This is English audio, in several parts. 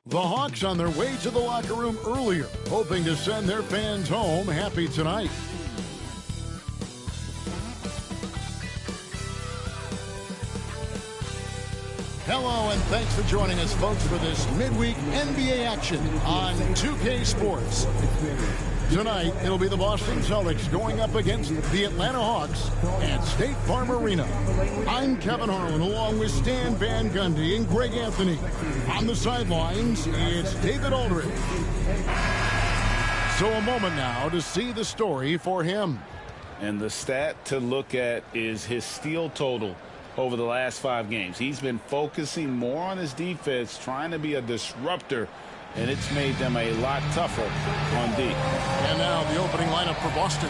The Hawks on their way to the locker room earlier, hoping to send their fans home happy tonight. Hello, and thanks for joining us, folks, for this midweek NBA action on 2K Sports. Tonight, it'll be the Boston Celtics going up against the Atlanta Hawks at State Farm Arena. I'm Kevin Harlan, along with Stan Van Gundy and Greg Anthony. On the sidelines, it's David Aldridge. So a moment now to see the story for him. And the stat to look at is his steal total over the last 5 games. He's been focusing more on his defense, trying to be a disruptor, and it's made them a lot tougher on D. And now the opening lineup for Boston.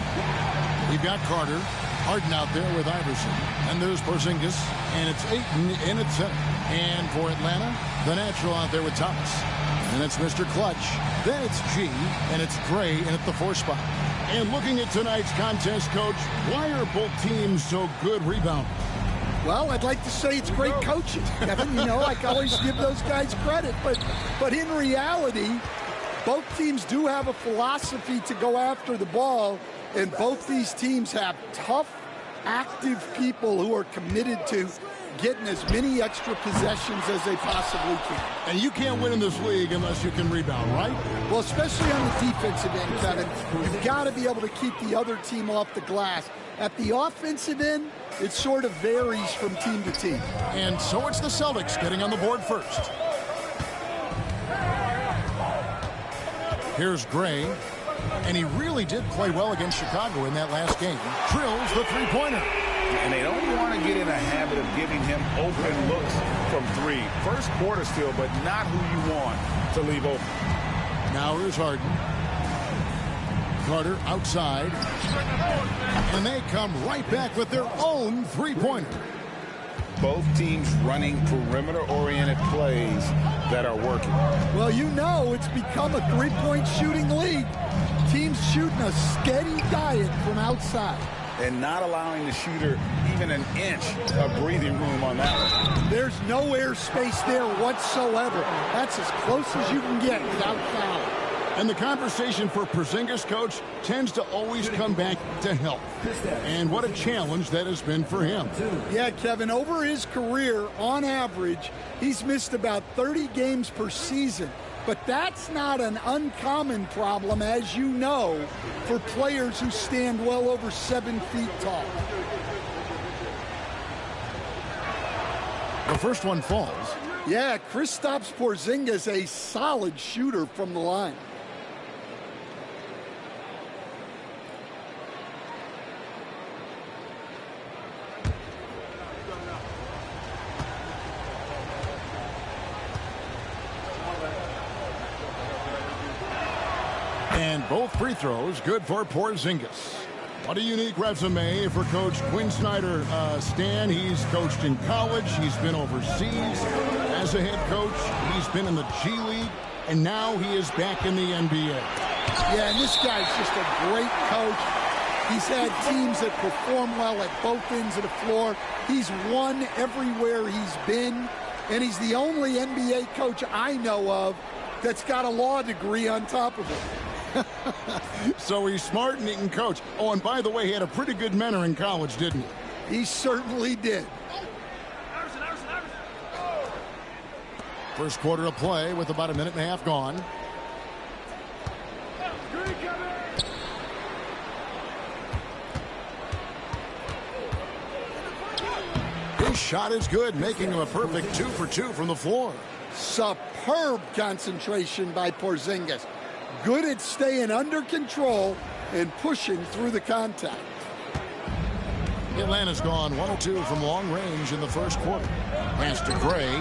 We've got Carter, Harden out there with Iverson. And there's Porzingis, and it's Ayton in at center. And for Atlanta, the natural out there with Thomas. And it's Mr. Clutch. Then it's G, and it's Gray in at the 4 spot. And looking at tonight's contest, Coach, why are both teams so good rebounding? Well, I'd like to say it's great coaching, Kevin. You know, I can always give those guys credit. But in reality, both teams do have a philosophy to go after the ball, and both these teams have tough, active people who are committed to getting as many extra possessions as they possibly can. And you can't win in this league unless you can rebound, right? Well, especially on the defensive end, Kevin. You've got to be able to keep the other team off the glass. At the offensive end, it sort of varies from team to team. And so it's the Celtics getting on the board first. Here's Gray. And he really did play well against Chicago in that last game. Drills the three-pointer. And they don't want to get in a habit of giving him open looks from 3. First quarter still, but not who you want to leave open. Now here's Harden. Carter outside. And they come right back with their own three-pointer. Both teams running perimeter-oriented plays that are working. Well, you know it's become a three-point shooting league. Teams shooting a steady diet from outside. And not allowing the shooter even an inch of breathing room on that one. There's no airspace there whatsoever. That's as close as you can get without foul. And the conversation for Porzingis, Coach, tends to always come back to health. And what a challenge that has been for him. Yeah, Kevin, over his career, on average, he's missed about 30 games per season. But that's not an uncommon problem, as you know, for players who stand well over 7 feet tall. The first one falls. Yeah, Kristaps Porzingis, a solid shooter from the line. And both free throws good for Porzingis. What a unique resume for Coach Quinn Snyder. Stan, he's coached in college. He's been overseas as a head coach. He's been in the G League. And now he is back in the NBA. Yeah, and this guy's just a great coach. He's had teams that perform well at both ends of the floor. He's won everywhere he's been. And he's the only NBA coach I know of that's got a law degree on top of it. So he's smart and he can coach. Oh, and by the way, he had a pretty good mentor in college, didn't he? He certainly did. First quarter of play with about a minute and a half gone. His shot is good, making him a perfect 2 for 2 from the floor. Superb concentration by Porzingis. Good at staying under control and pushing through the contact. Atlanta's gone 1 of 2 from long range in the first quarter. Pass to Gray.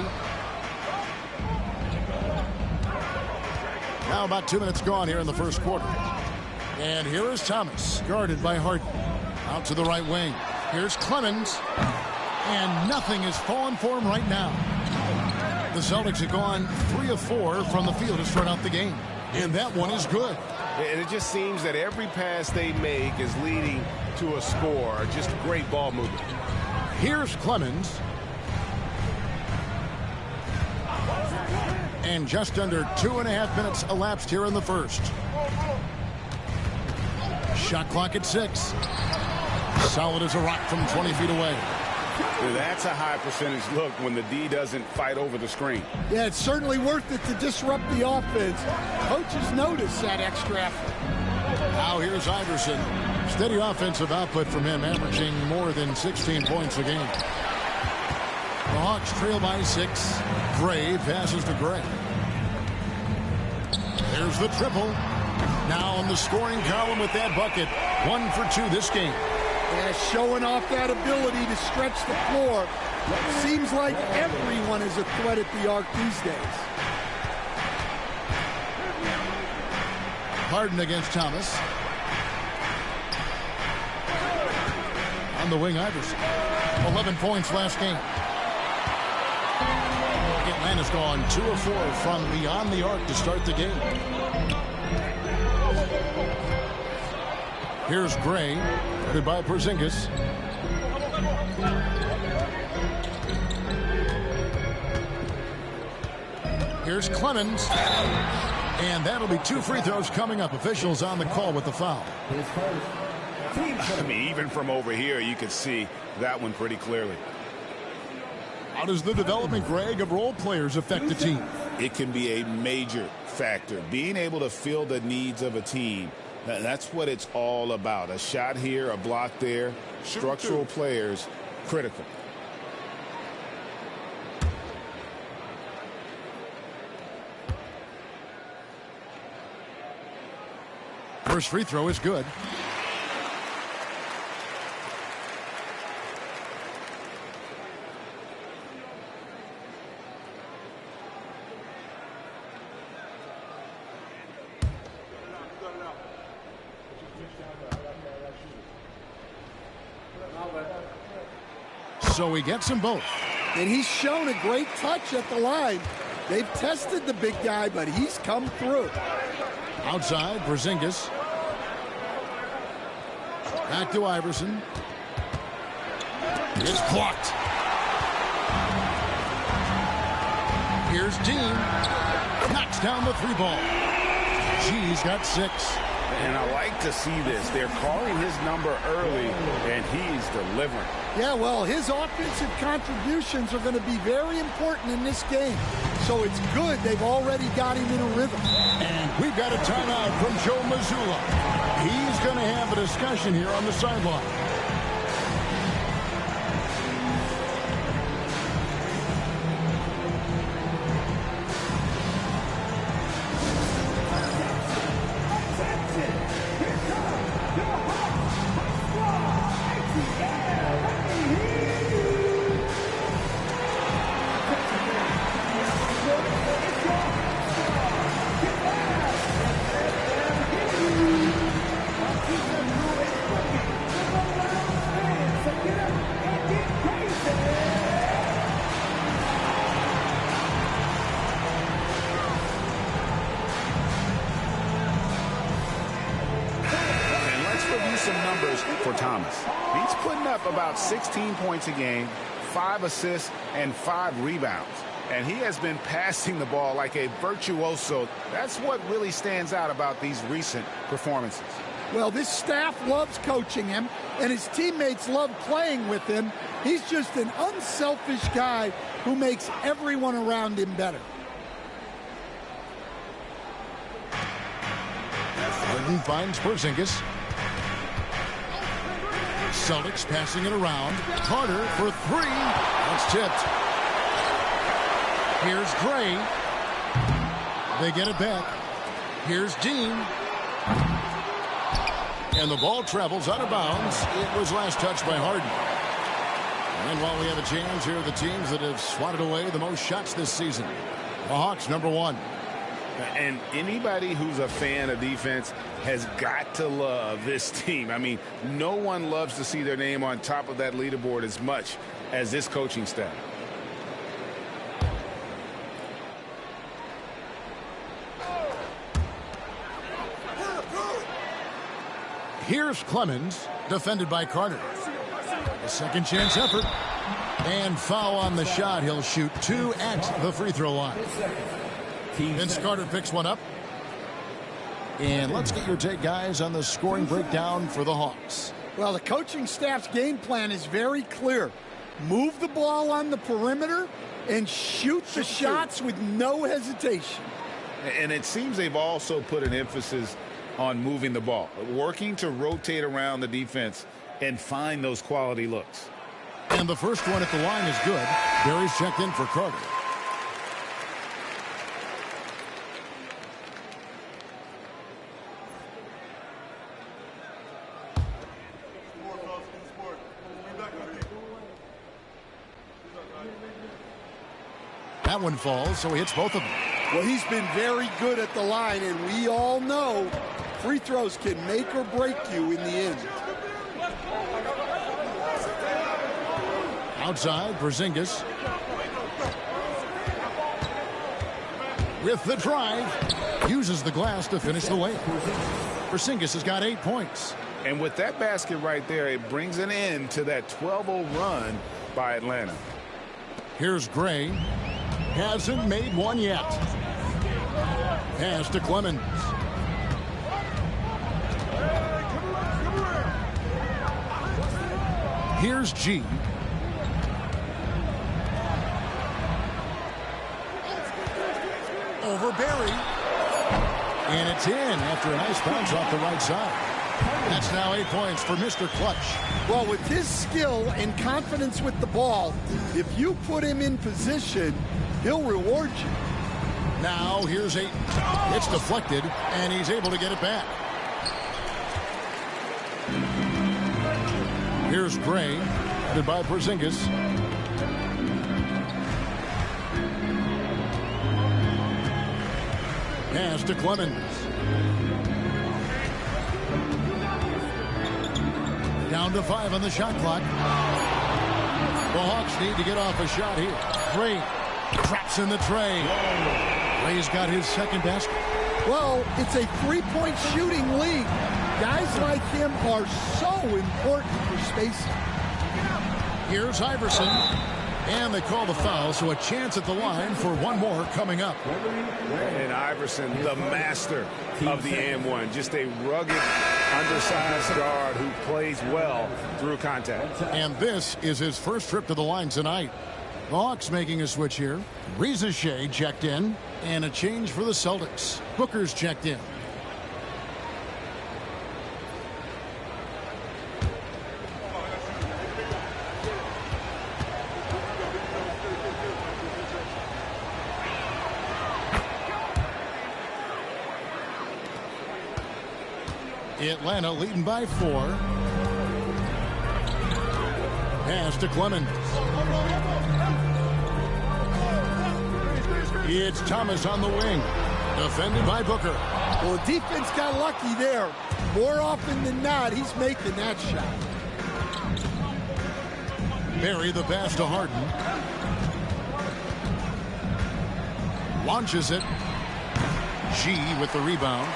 Now about 2 minutes gone here in the first quarter. And here is Thomas, guarded by Harden. Out to the right wing. Here's Clemens. And nothing has fallen for him right now. The Celtics have gone 3 of 4 from the field to start out the game. And that one is good. And it just seems that every pass they make is leading to a score. Just great ball movement. Here's Clemens. And just under 2.5 minutes elapsed here in the first. Shot clock at 6. Solid as a rock from 20 feet away. That's a high percentage look when the D doesn't fight over the screen. Yeah, it's certainly worth it to disrupt the offense. Coaches notice that extra effort. Now here's Iverson. Steady offensive output from him, averaging more than 16 points a game. The Hawks trail by 6. Gray passes to Gray. There's the triple. Now in the scoring column with that bucket. 1 for 2 this game. Yeah, showing off that ability to stretch the floor. Seems like everyone is a threat at the arc these days. Harden against Thomas. On the wing, Iverson. 11 points last game. Atlanta's gone 2 of 4 from beyond the arc to start the game. Here's Gray, guarded by Porzingis. Here's Clemens. And that'll be 2 free throws coming up. Officials on the call with the foul. I mean, even from over here, you could see that one pretty clearly. How does the development, Greg, of role players affect the team? It can be a major factor. Being able to fill the needs of a team, that's what it's all about. A shot here, a block there. Structural players, critical. First free throw is good. So he gets them both. And he's shown a great touch at the line. They've tested the big guy, but he's come through. Outside, Porzingis. Back to Iverson. It's blocked. Here's Dean. Knocks down the 3 ball. G's got 6. And I like to see this. They're calling his number early, and he's delivering. Yeah, well, his offensive contributions are going to be very important in this game. So it's good they've already got him in a rhythm. And we've got a timeout from Joe Mazzulla. He's going to have a discussion here on the sideline. For Thomas. He's putting up about 16 points a game, 5 assists, and 5 rebounds. And he has been passing the ball like a virtuoso. That's what really stands out about these recent performances. Well, this staff loves coaching him, and his teammates love playing with him. He's just an unselfish guy who makes everyone around him better. Harden finds Porzingis. Celtics passing it around. Carter for 3. That's tipped. Here's Gray. They get it back. Here's Dean. And the ball travels out of bounds. It was last touched by Harden. And while we have a chance, here are the teams that have swatted away the most shots this season. The Hawks, number 1. And anybody who's a fan of defense has got to love this team. I mean, no one loves to see their name on top of that leaderboard as much as this coaching staff. Here's Clemens, defended by Carter. A second chance effort. And foul on the shot. He'll shoot 2 at the free throw line. Vince Carter picks one up. And let's get your take, guys, on the scoring breakdown for the Hawks. Well, the coaching staff's game plan is very clear. Move the ball on the perimeter and shoot the shots with no hesitation. And it seems they've also put an emphasis on moving the ball, working to rotate around the defense and find those quality looks. And the first one at the line is good. Barry's checked in for Carter. That one falls, so he hits both of them. Well, he's been very good at the line, and we all know free throws can make or break you in the end. Outside, Porzingis. With the drive, uses the glass to finish the layup. Porzingis has got 8 points. And with that basket right there, it brings an end to that 12-0 run by Atlanta. Here's Gray. Hasn't made one yet. Pass to Clemens. Here's G. Over Barry. And it's in after a nice bounce off the right side. That's now 8 points for Mr. Clutch. Well, with his skill and confidence with the ball, if you put him in position, he'll reward you. Now here's Ayton. It's deflected, and he's able to get it back. Here's Gray. Headed by Porzingis. Pass to Clemens. Down to 5 on the shot clock. The Hawks need to get off a shot here. Gray traps in the tray. Gray's got his second basket. Well, it's a three-point shooting league. Guys like him are so important for spacing. Here's Iverson. And they call the foul, so a chance at the line for one more coming up. And Iverson, the master of the and-one. Just a rugged, undersized guard who plays well through contact. And this is his first trip to the line tonight. The Hawks making a switch here. Reza Shea checked in. And a change for the Celtics. Booker's checked in. Atlanta leading by 4. Pass to Clemens. It's Thomas on the wing. Defended by Booker. Well, the defense got lucky there. More often than not, he's making that shot. Barry the pass to Harden. Launches it. G with the rebound.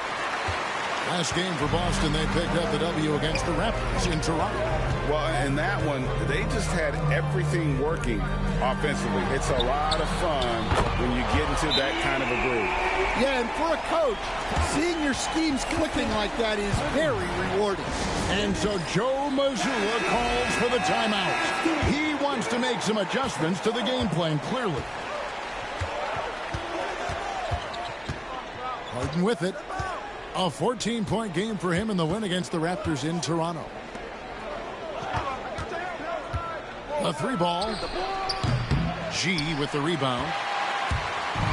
Last game for Boston, they picked up the W against the Raptors in Toronto. Well, in that one, they just had everything working offensively. It's a lot of fun when you get into that kind of a groove. Yeah, and for a coach, seeing your schemes clicking like that is very rewarding. And so Joe Mazzulla calls for the timeout. He wants to make some adjustments to the game plan, clearly. Harden with it. A 14-point game for him in the win against the Raptors in Toronto. A 3-ball. G with the rebound.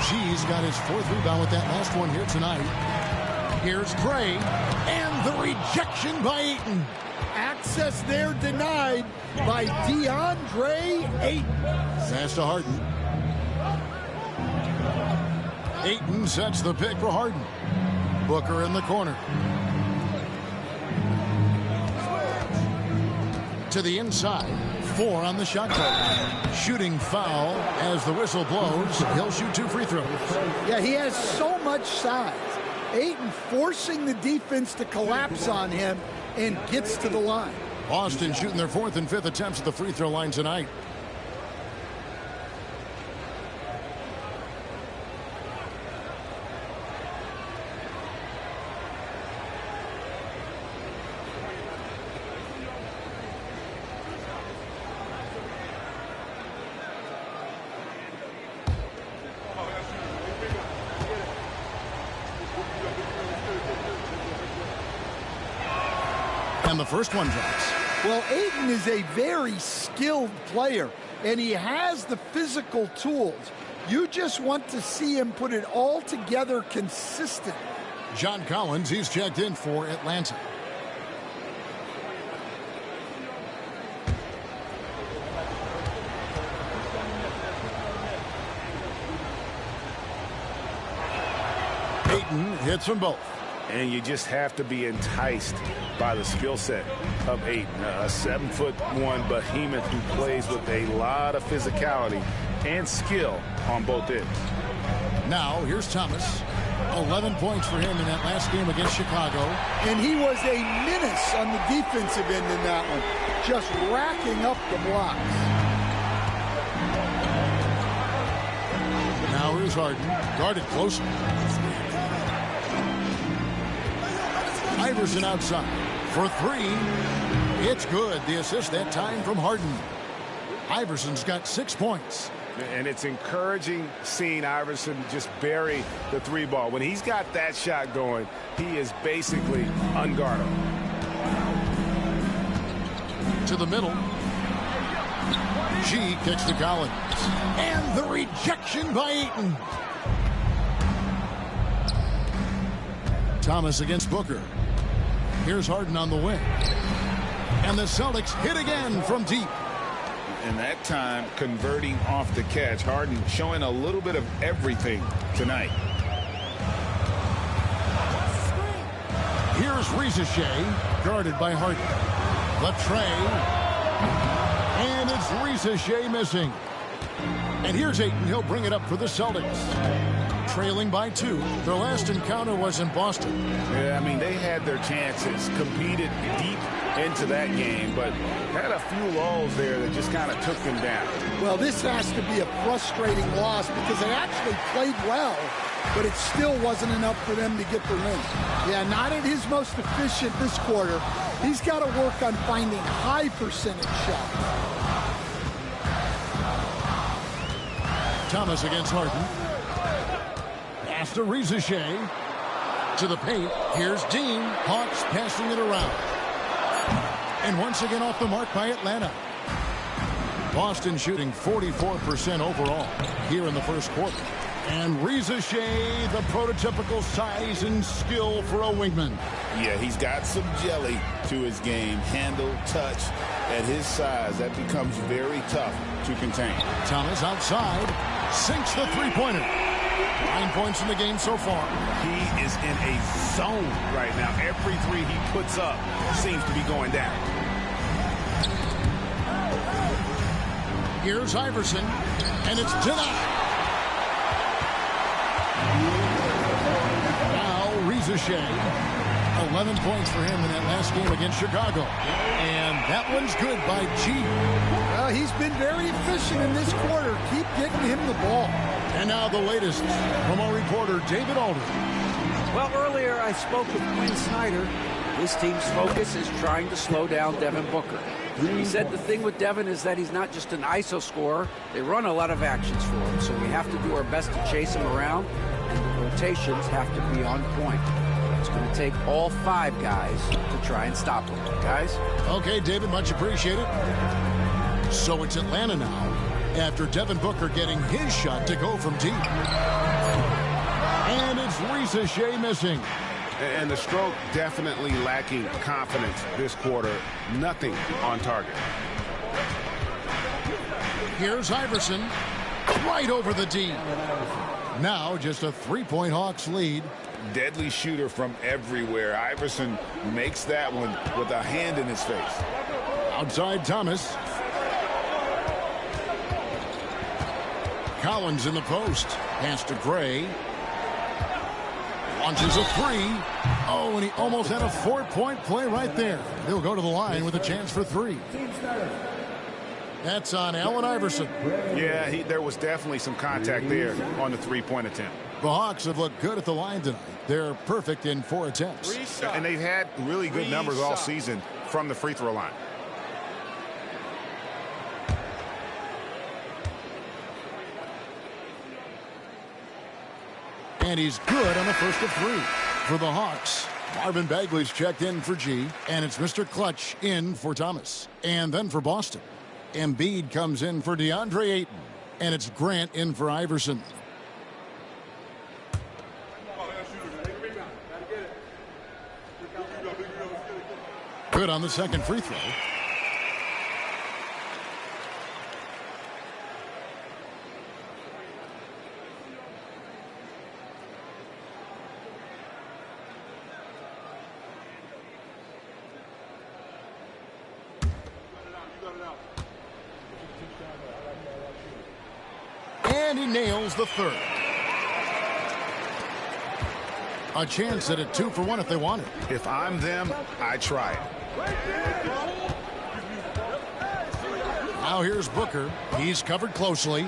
G's got his 4th rebound with that last one here tonight. Here's Gray. And the rejection by Ayton. Access there denied by DeAndre Ayton. Pass to Harden. Ayton sets the pick for Harden. Booker in the corner. To the inside. 4 on the shot clock. Shooting foul as the whistle blows. He'll shoot 2 free throws. Yeah, he has so much size. Ayton forcing the defense to collapse on him and gets to the line. Boston shooting their 4th and 5th attempts at the free throw line tonight. And the first one drops. Well, Ayton is a very skilled player, and he has the physical tools. You just want to see him put it all together consistently. John Collins, he's checked in for Atlanta. Ayton hits them both. And you just have to be enticed by the skill set of Ayton, a 7'1" behemoth who plays with a lot of physicality and skill on both ends. Now, here's Thomas. 11 points for him in that last game against Chicago. And he was a menace on the defensive end in that one, just racking up the blocks. Now here's Harden, guarded closely. Iverson outside for three. It's good. The assist that time from Harden. Iverson's got 6 points. And it's encouraging seeing Iverson just bury the three ball. When he's got that shot going, he is basically unguardable. To the middle. G kicks to Collins. And the rejection by Ayton. Thomas against Booker. Here's Harden on the wing. And the Celtics hit again from deep. And that time converting off the catch. Harden showing a little bit of everything tonight. Here's Ricochet, guarded by Harden. The tray. And it's Ricochet missing. And here's Ayton. He'll bring it up for the Celtics. Trailing by 2. Their last encounter was in Boston. Yeah, I mean, they had their chances, competed deep into that game, but had a few lulls there that just kind of took them down. Well, this has to be a frustrating loss because they actually played well, but it still wasn't enough for them to get the win. Yeah, not at his most efficient this quarter. He's got to work on finding high percentage shots. Thomas against Harden. Pass to Ricochet. To the paint. Here's Dean. Hawks passing it around. And once again off the mark by Atlanta. Boston shooting 44% overall here in the first quarter. And Ricochet, the prototypical size and skill for a wingman. Yeah, he's got some jelly to his game. Handle, touch. At his size, that becomes very tough to contain. Thomas outside. Sinks the three-pointer. 9 points in the game so far. He is in a zone right now. Every three he puts up seems to be going down. Here's Iverson, and it's denied. Now Ricochet. 11 points for him in that last game against Chicago. And that one's good by G. Well, he's been very efficient in this quarter. Keep getting him the ball. And now the latest from our reporter, David Alden. Well, earlier I spoke with Quinn Snyder. His team's focus is trying to slow down Devin Booker. He said the thing with Devin is that he's not just an ISO scorer. They run a lot of actions for him, so we have to do our best to chase him around, and the rotations have to be on point. It's going to take all 5 guys to try and stop him, guys. Okay, David, much appreciated. So it's Atlanta now, after Devin Booker getting his shot to go from deep. And it's Ricochet missing. And the stroke definitely lacking confidence this quarter. Nothing on target. Here's Iverson. Right over the D. Now just a 3-point Hawks lead. Deadly shooter from everywhere. Iverson makes that one with a hand in his face. Outside Thomas. Collins in the post. Pass to Gray. Launches a 3. Oh, and he almost had a 4-point play right there. He'll go to the line with a chance for 3. That's on Allen Iverson. Yeah, there was definitely some contact there on the 3-point attempt. The Hawks have looked good at the line tonight. They're perfect in 4 attempts. And they've had really good numbers all season from the free throw line. And he's good on the first of 3 for the Hawks. Marvin Bagley's checked in for G, and it's Mr. Clutch in for Thomas. And then for Boston, Embiid comes in for DeAndre Ayton, and it's Grant in for Iverson. Good on the second free throw. And he nails the third. A chance at a 2-for-1 if they want it. If I'm them, I try it. Now here's Booker. He's covered closely.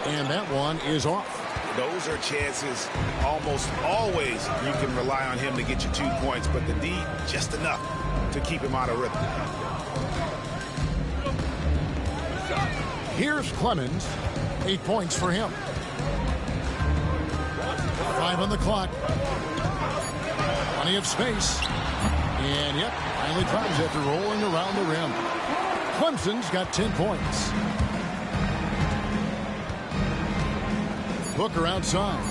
And that one is off. Those are chances almost always you can rely on him to get you 2 points, but the D, just enough to keep him out of rhythm. Here's Clemens. 8 points for him. 5 on the clock. Plenty of space. And yep, finally tries after rolling around the rim. Clemson's got 10 points. Booker outside.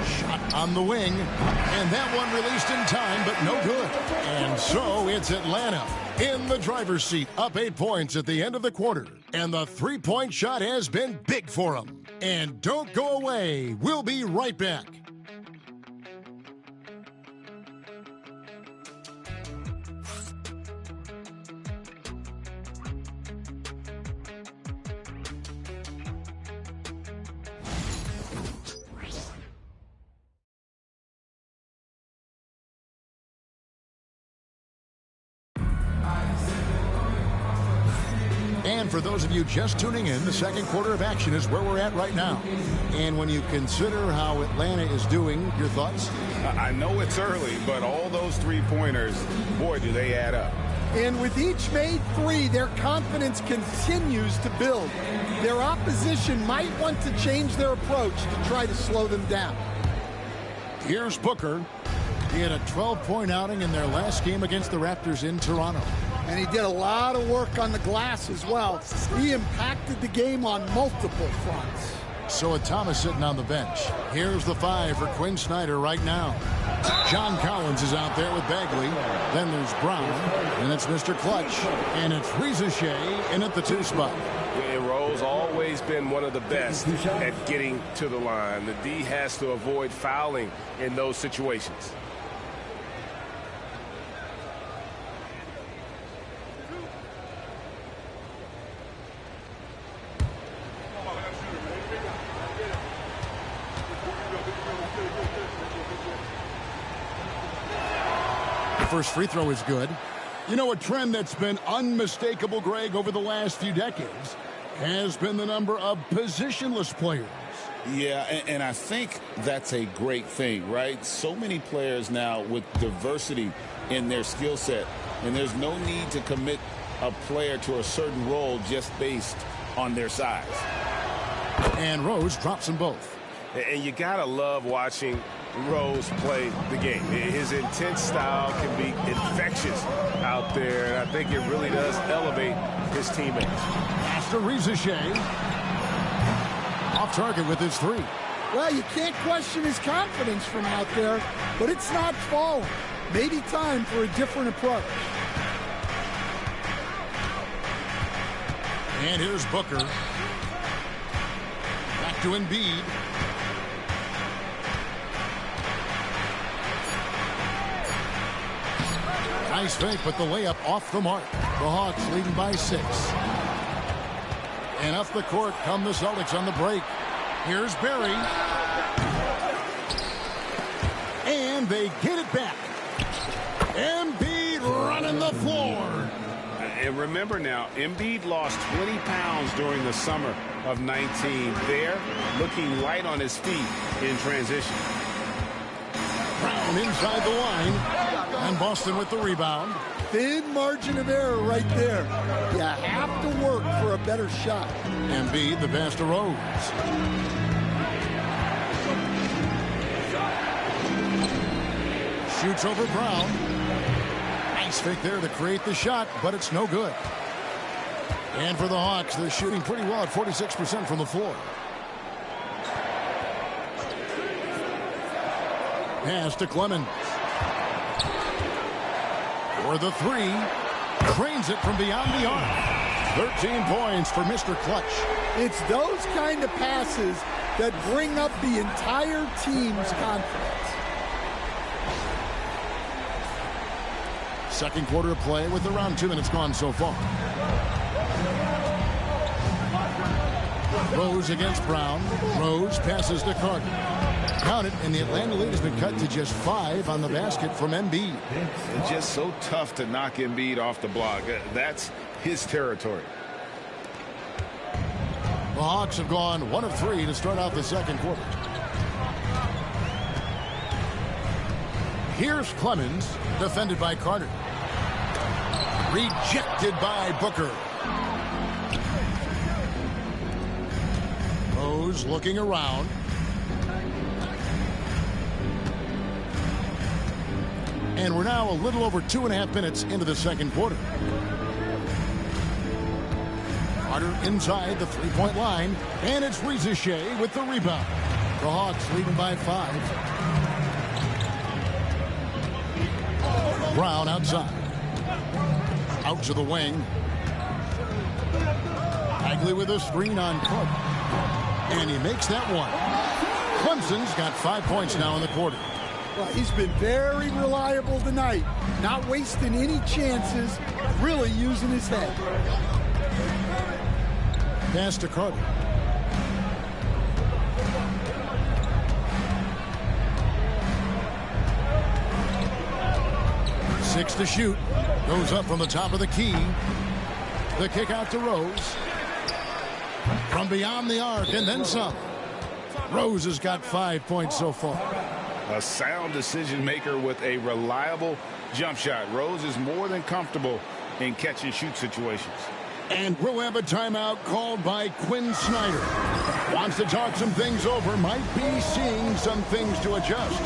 Shot on the wing. And that one released in time, but no good. And so it's Atlanta in the driver's seat, up 8 points at the end of the quarter. And the three-point shot has been big for them. And don't go away. We'll be right back. And for those of you just tuning in, the second quarter of action is where we're at right now. And when you consider how Atlanta is doing, your thoughts? I know it's early, but all those three-pointers, boy, do they add up. And with each made three, their confidence continues to build. Their opposition might want to change their approach to try to slow them down. Here's Booker. He had a 12-point outing in their last game against the Raptors in Toronto. And he did a lot of work on the glass as well. He impacted the game on multiple fronts. So with Thomas sitting on the bench, here's the 5 for Quinn Snyder right now. John Collins is out there with Bagley. Then there's Brown, and it's Mr. Clutch. And it's Reza Shea in at the 2 spot. And Rose always been one of the best at getting to the line. The D has to avoid fouling in those situations. First free throw is good. You know, a trend that's been unmistakable, Greg, over the last few decades has been the number of positionless players. Yeah, and I think that's a great thing, right? So many players now with diversity in their skill set, and there's no need to commit a player to a certain role just based on their size. And Rose drops them both. And you got to love watching Rose play the game. His intense style can be infectious out there, and I think it really does elevate his teammates. Pass to Reza Shea. Off target with his 3. Well, you can't question his confidence from out there, but it's not falling. Maybe time for a different approach. And here's Booker. Back to Embiid. Nice fake, but the layup off the mark. The Hawks leading by 6. And up the court come the Celtics on the break. Here's Barry. And they get it back. Embiid running the floor. And remember now, Embiid lost 20 pounds during the summer of 19. There, looking light on his feet in transition. Brown inside the line. And Boston with the rebound. Thin margin of error right there. You have to work for a better shot. Embiid, the pass to Rose. Shoots over Brown. Nice fake there to create the shot, but it's no good. And for the Hawks, they're shooting pretty well at 46% from the floor. Pass to Clemens. For the three. Trains it from beyond the arc. 13 points for Mr. Clutch. It's those kind of passes that bring up the entire team's confidence. Second quarter of play with around 2 minutes gone so far. Rose against Brown. Rose passes to Carter. Count it, and the Atlanta lead has been cut to just 5 on the basket from Embiid. It's just so tough to knock Embiid off the block. That's his territory. The Hawks have gone 1 of 3 to start out the second quarter. Here's Clemens, defended by Carter. Rejected by Booker. Rose looking around. And we're now a little over 2.5 minutes into the second quarter. Carter inside the three-point line, and it's Reza Shea with the rebound. The Hawks leading by 5. Brown outside. Out to the wing. Bagley with a screen on Cook. And he makes that one. Clemson's got 5 points now in the quarter. Well, he's been very reliable tonight. Not wasting any chances. Really using his head. Pass to Carter. Six to shoot. Goes up from the top of the key. The kick out to Rose. From beyond the arc and then some. Rose has got 5 points so far. A sound decision maker with a reliable jump shot. Rose is more than comfortable in catch and shoot situations. And we'll have a timeout called by Quinn Snyder. Wants to talk some things over. Might be seeing some things to adjust.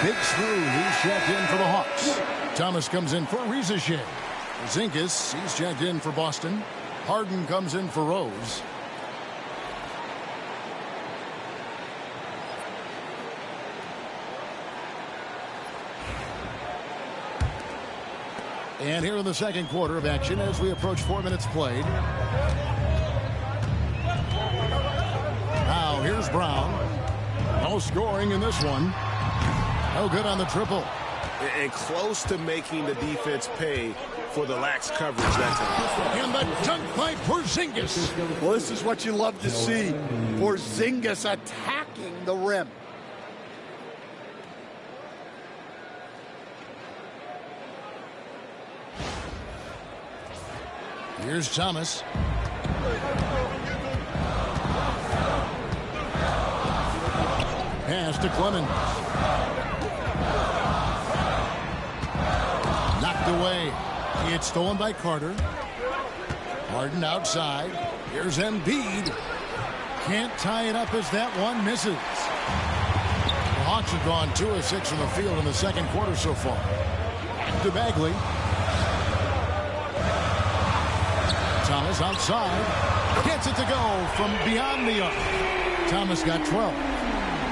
Big Smooth, he's checked in for the Hawks. Thomas comes in for Reza Shea. Zingas, he's checked in for Boston. Harden comes in for Rose. And here in the second quarter of action as we approach 4 minutes played. Now here's Brown. No scoring in this one. No good on the triple. And close to making the defense pay for the lax coverage that time. And the dunk by Porzingis. Well, this is what you love to see. Porzingis attacking the rim. Here's Thomas. Pass to Clemens. Knocked away. It's stolen by Carter. Harden outside. Here's Embiid. Can't tie it up as that one misses. The Hawks have gone 2 of 6 from the field in the second quarter so far. To Bagley. Thomas outside. Gets it to go from beyond the arc. Thomas got 12.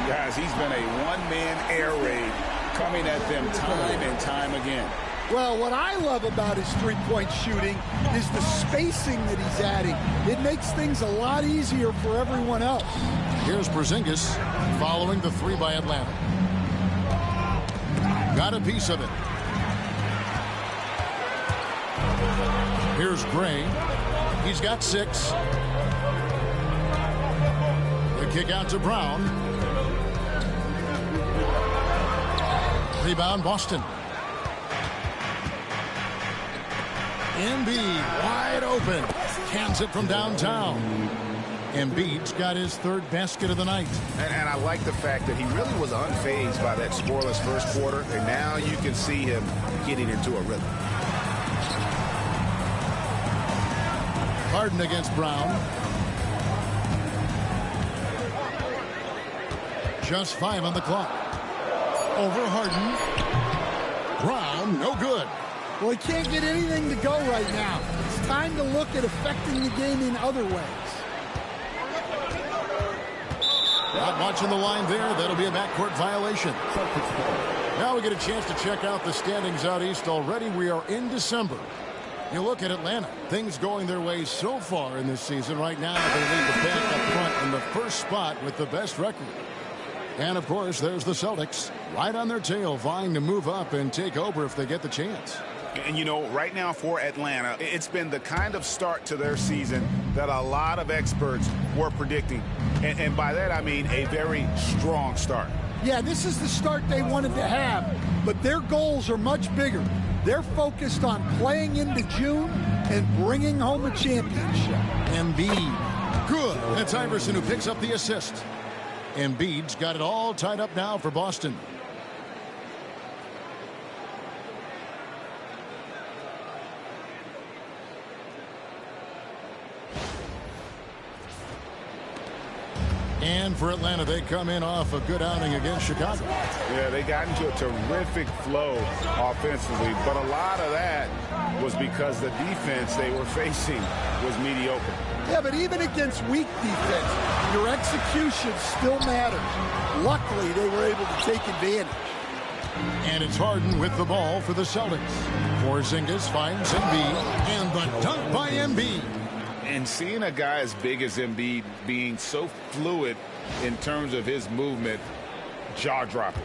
Guys, he's been a one-man air raid coming at them time and time again. Well, what I love about his three-point shooting is the spacing that he's adding. It makes things a lot easier for everyone else. Here's Porzingis following the three by Atlanta. Got a piece of it. Here's Gray. He's got 6. The kick out to Brown. Rebound, Boston. Embiid wide open. Cans it from downtown. Embiid's got his 3rd basket of the night. And I like the fact that he really was unfazed by that scoreless first quarter. And now you can see him getting into a rhythm. Harden against Brown. Just 5 on the clock. Over Harden. Brown, no good. Well, he can't get anything to go right now. It's time to look at affecting the game in other ways. Not watching the line there. That'll be a backcourt violation. Now we get a chance to check out the standings out east already. We are in December. You look at Atlanta. Things going their way so far in this season. Right now, they lead the pack up front in the first spot with the best record. And, of course, there's the Celtics right on their tail, vying to move up and take over if they get the chance. And, you know, right now for Atlanta, it's been the kind of start to their season that a lot of experts were predicting. And by that, I mean a very strong start. Yeah, this is the start they wanted to have, but their goals are much bigger. They're focused on playing into June and bringing home a championship. Embiid, good. That's Iverson who picks up the assist. Embiid's got it all tied up now for Boston. And for Atlanta, they come in off a good outing against Chicago. Yeah, they got into a terrific flow offensively, but a lot of that was because the defense they were facing was mediocre. Yeah, but even against weak defense, your execution still matters. Luckily, they were able to take advantage. And it's Harden with the ball for the Celtics. Porzingis finds Embiid, and the dunk by Embiid. And seeing a guy as big as Embiid being so fluid in terms of his movement, jaw-dropping.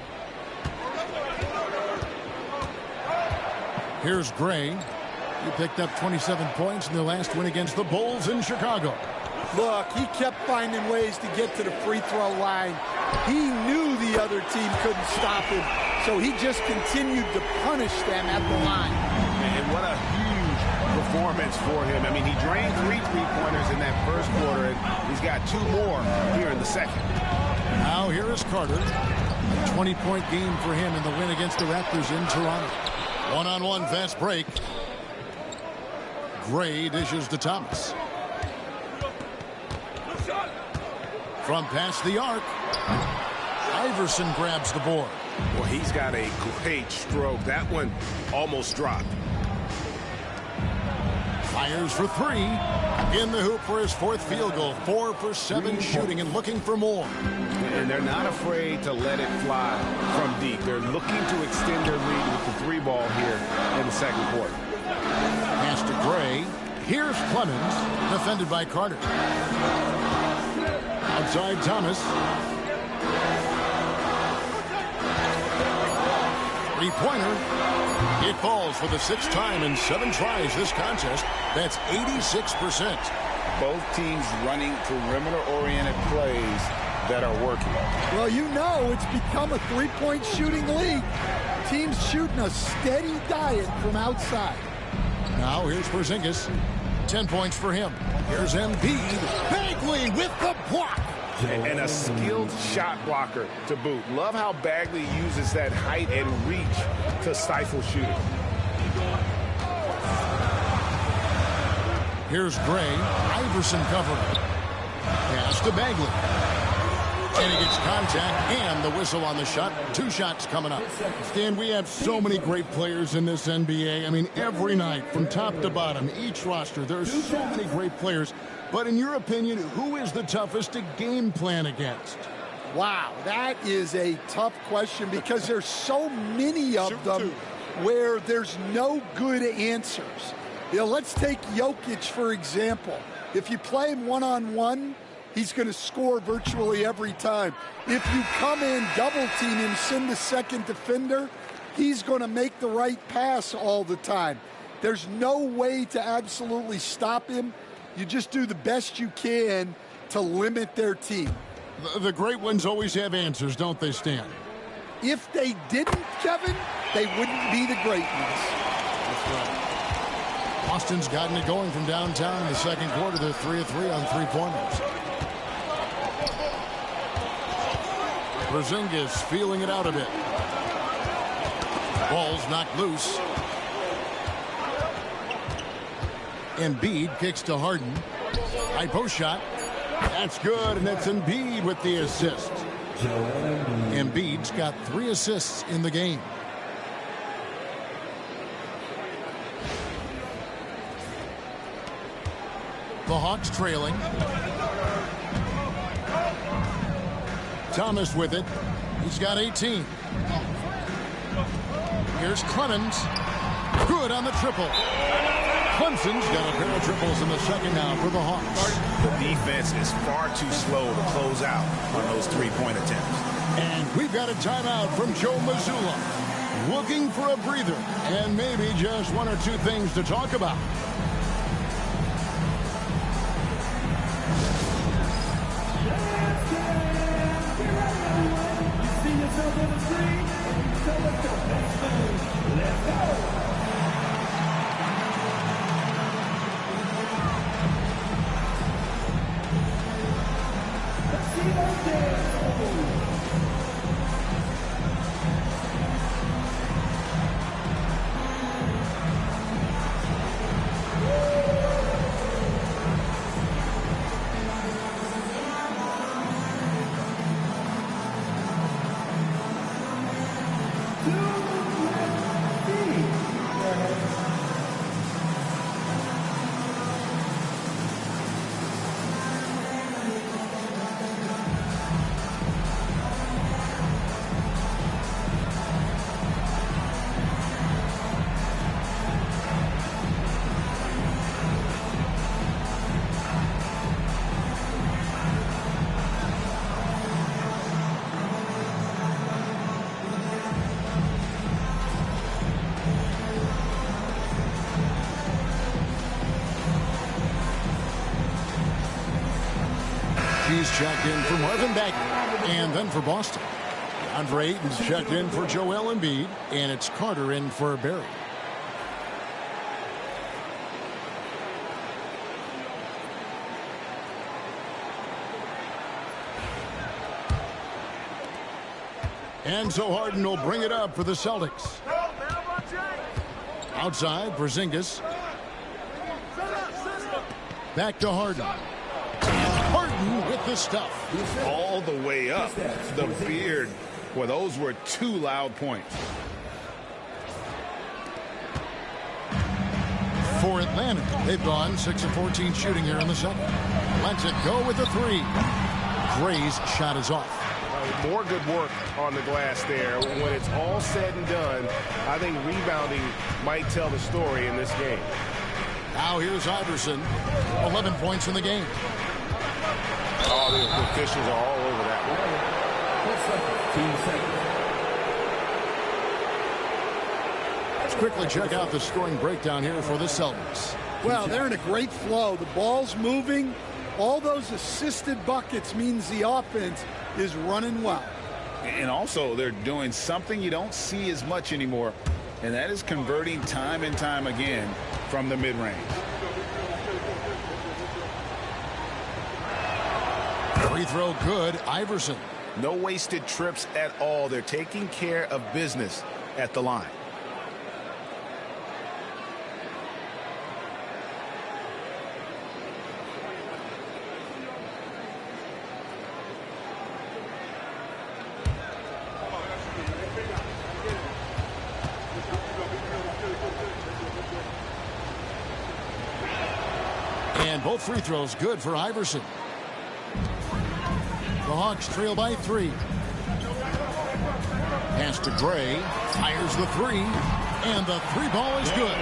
Here's Gray. He picked up 27 points in the last win against the Bulls in Chicago. Look, he kept finding ways to get to the free throw line. He knew the other team couldn't stop him, so he just continued to punish them at the line. And what a huge performance for him. I mean, he drained 3 three-pointers in that first quarter, and he's got 2 more here in the second. Now here is Carter. A 20-point game for him in the win against the Raptors in Toronto. One-on-one fast break. Gray dishes to Thomas. From past the arc, Iverson grabs the board. Well, he's got a great stroke. That one almost dropped. Fires for 3. In the hoop for his 4th field goal. 4 for 7 shooting and looking for more. And they're not afraid to let it fly from deep. They're looking to extend their lead with the 3 ball here in the second quarter. Pass to Gray. Here's Clemens, defended by Carter. Outside Thomas. 3-pointer. It falls for the 6th time in 7 tries this contest. That's 86%. Both teams running perimeter-oriented plays that are working. Well, you know it's become a 3-point shooting league. Teams shooting a steady diet from outside. Now here's Porzingis. 10 points for him. Here's Embiid. Bagley with the block. And a skilled shot blocker to boot. Love how Bagley uses that height and reach to stifle shooting. Here's Gray. Iverson covering. Pass to Bagley. And he gets contact and the whistle on the shot. 2 shots coming up. Stan, we have so many great players in this NBA. I mean, every night, from top to bottom, each roster, there's so many great players. But in your opinion, who is the toughest to game plan against? Wow, that is a tough question because there's so many of them where there's no good answers. You know, let's take Jokic, for example. If you play him one-on-one, he's going to score virtually every time. If you come in, double-team him, send the second defender, he's going to make the right pass all the time. There's no way to absolutely stop him. You just do the best you can to limit their team. The great ones always have answers, don't they, Stan? If they didn't, Kevin, they wouldn't be the great ones. That's right. Boston's gotten it going from downtown in the second quarter. They're 3 of 3 on three-pointers. Porzingis feeling it out a bit. Ball's knocked loose. Embiid kicks to Harden. High post shot. That's good, and that's Embiid with the assist. Embiid's got 3 assists in the game. The Hawks trailing. Thomas with it. He's got 18. Here's Clemens. Good on the triple. Clemson's got a pair of triples in the second now for the Hawks. The defense is far too slow to close out on those three-point attempts. And we've got a timeout from Joe Mazzulla. Looking for a breather and maybe just 1 or 2 things to talk about. He's checked in for Marvin Bagley, and then for Boston. Andre Ayton's checked in for Joel Embiid, and it's Carter in for Barry. And so Harden will bring it up for the Celtics. Outside, Porzingis. Back to Harden. Harden with the stuff. All the way up. The beard. Well, those were 2 loud points. For Atlanta, they've gone 6 of 14 shooting here in the second. Lets it go with the 3. Gray's shot is off. More good work on the glass there. When it's all said and done, I think rebounding might tell the story in this game. Now here's Iverson. 11 points in the game. Oh, the officials are all over that one. Let's quickly check out the scoring breakdown here for the Celtics. Well, they're in a great flow. The ball's moving. All those assisted buckets means the offense is running well. And also, they're doing something you don't see as much anymore, and that is converting time and time again from the mid-range. Free throw good, Iverson. No wasted trips at all. They're taking care of business at the line. And both free throws good for Iverson. The Hawks trail by 3. Pass to Gray. Fires the 3. And the 3 ball is good.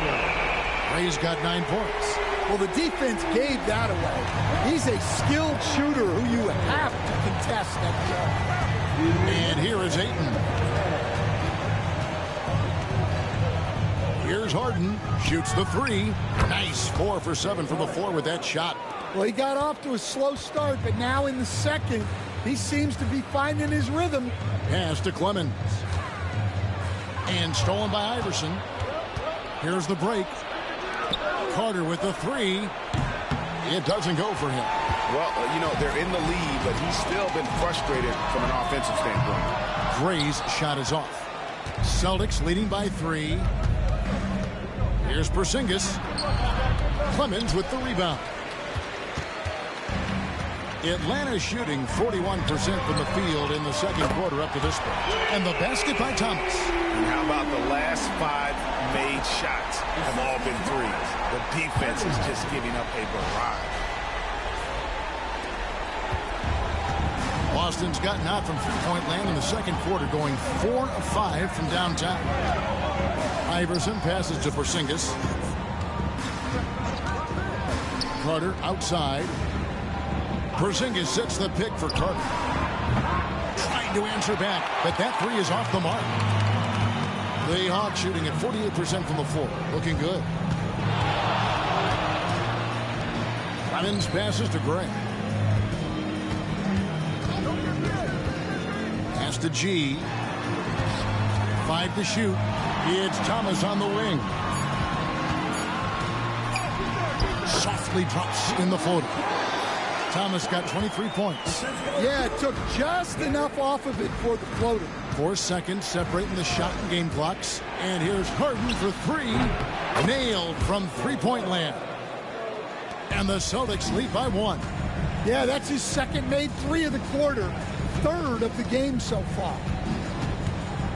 Gray's got 9 points. Well, the defense gave that away. He's a skilled shooter who you have to contest that ball. And here is Ayton. Here's Harden. Shoots the 3. Nice 4 for 7 from the floor with that shot. Well, he got off to a slow start, but now in the second, he seems to be finding his rhythm. Pass to Clemens. And stolen by Iverson. Here's the break. Carter with the 3. It doesn't go for him. Well, you know, they're in the lead, but he's still been frustrated from an offensive standpoint. Gray's shot is off. Celtics leading by 3. Here's Porzingis. Clemens with the rebound. Atlanta shooting 41% from the field in the second quarter up to this point. And the basket by Thomas. And how about the last 5 made shots have all been threes? The defense is just giving up a barrage. Boston's gotten out from three-point land in the second quarter, going 4 of 5 from downtown. Iverson passes to Porzingis. Carter outside. Porzingis sets the pick for Carter. Trying to answer back, but that 3 is off the mark. The Hawks shooting at 48% from the floor. Looking good. Clemens passes to Gray. Pass to G. 5 to shoot. It's Thomas on the wing. Softly drops in the floater. Thomas got 23 points. Yeah, it took just enough off of it for the floater. 4 seconds separating the shot and game clocks. And here's Harden for 3. Nailed from three-point land. And the Celtics lead by 1. Yeah, that's his second made 3 of the quarter. Third of the game so far.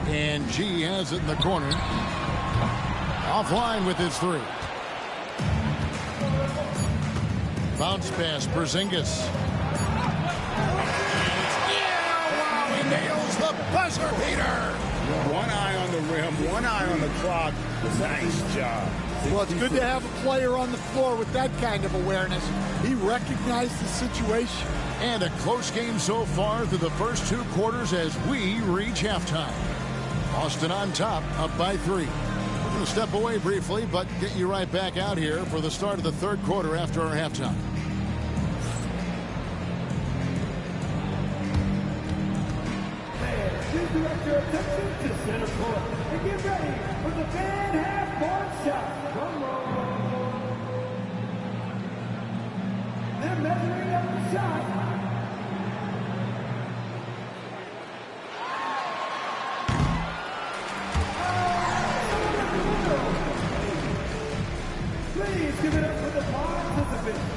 And G has it in the corner. Offline with his 3. Bounce pass, Porzingis. Yeah, wow, he nails the buzzer beater. One eye on the rim, one eye on the clock. Nice job. Well, it's good to have a player on the floor with that kind of awareness. He recognized the situation. And a close game so far through the first 2 quarters as we reach halftime. Boston on top, up by 3. We're going to step away briefly, but get you right back out here for the start of the third quarter after our halftime. Director attention to center court and get ready for the fan half-court shot. Drum roll. They're measuring up the shot. Please give it up for the participants.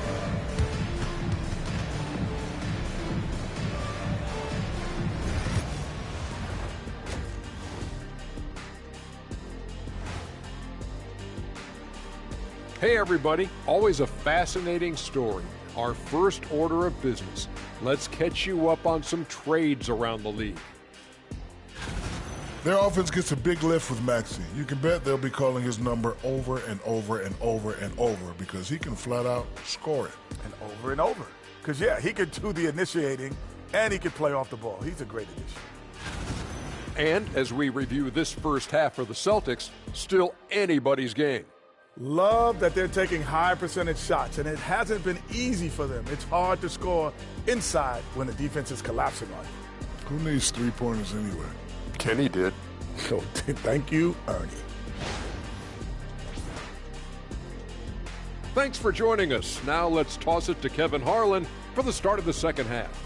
Hey everybody, always a fascinating story. Our first order of business. Let's catch you up on some trades around the league. Their offense gets a big lift with Maxey. You can bet they'll be calling his number over and over and over and over because he can flat out score it. And over and over. Because, yeah, he could do the initiating and he could play off the ball. He's a great addition. And as we review this first half for the Celtics, still anybody's game. Love that they're taking high percentage shots, and it hasn't been easy for them. It's hard to score inside when the defense is collapsing on you. Who needs three-pointers anyway? Kenny did. So thank you, Ernie. Thanks for joining us. Now let's toss it to Kevin Harlan for the start of the second half.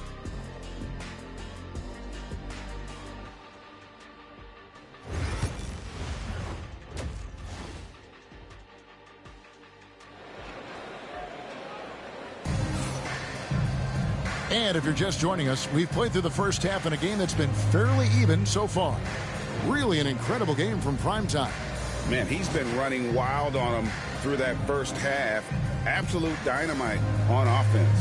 And if you're just joining us, we've played through the first half in a game that's been fairly even so far. Really an incredible game from primetime. Man, he's been running wild on him through that first half. Absolute dynamite on offense.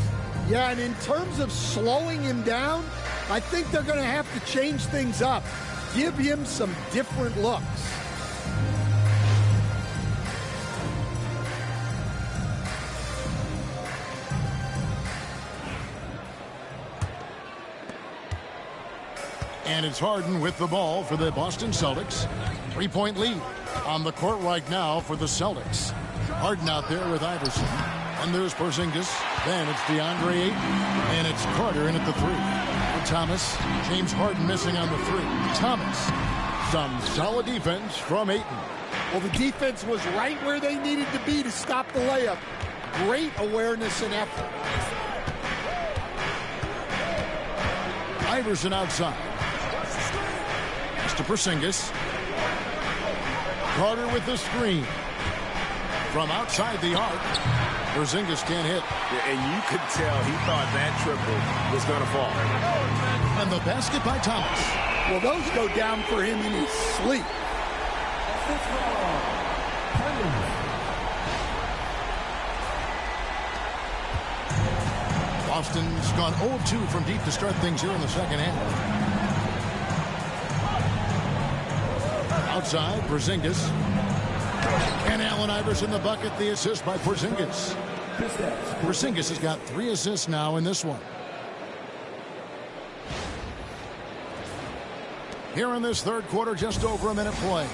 Yeah, and in terms of slowing him down, I think they're going to have to change things up. Give him some different looks. And it's Harden with the ball for the Boston Celtics. 3-point lead on the court right now for the Celtics. Harden out there with Iverson. And there's Porzingis. Then it's DeAndre Ayton. And it's Carter in at the 3. For Thomas. James Harden missing on the 3. Thomas. Some solid defense from Ayton. Well, the defense was right where they needed to be to stop the layup. Great awareness and effort. Iverson outside. To Porzingis. Carter with the screen. From outside the arc. Porzingis can't hit. And you could tell he thought that triple was going to fall. And the basket by Thomas. Well, those go down for him in his sleep. Boston's gone 0-2 from deep to start things here in the second half. Outside, Porzingis. And Allen Iverson the bucket, the assist by Porzingis. Porzingis has got 3 assists now in this one. Here in this third quarter, just over a minute play.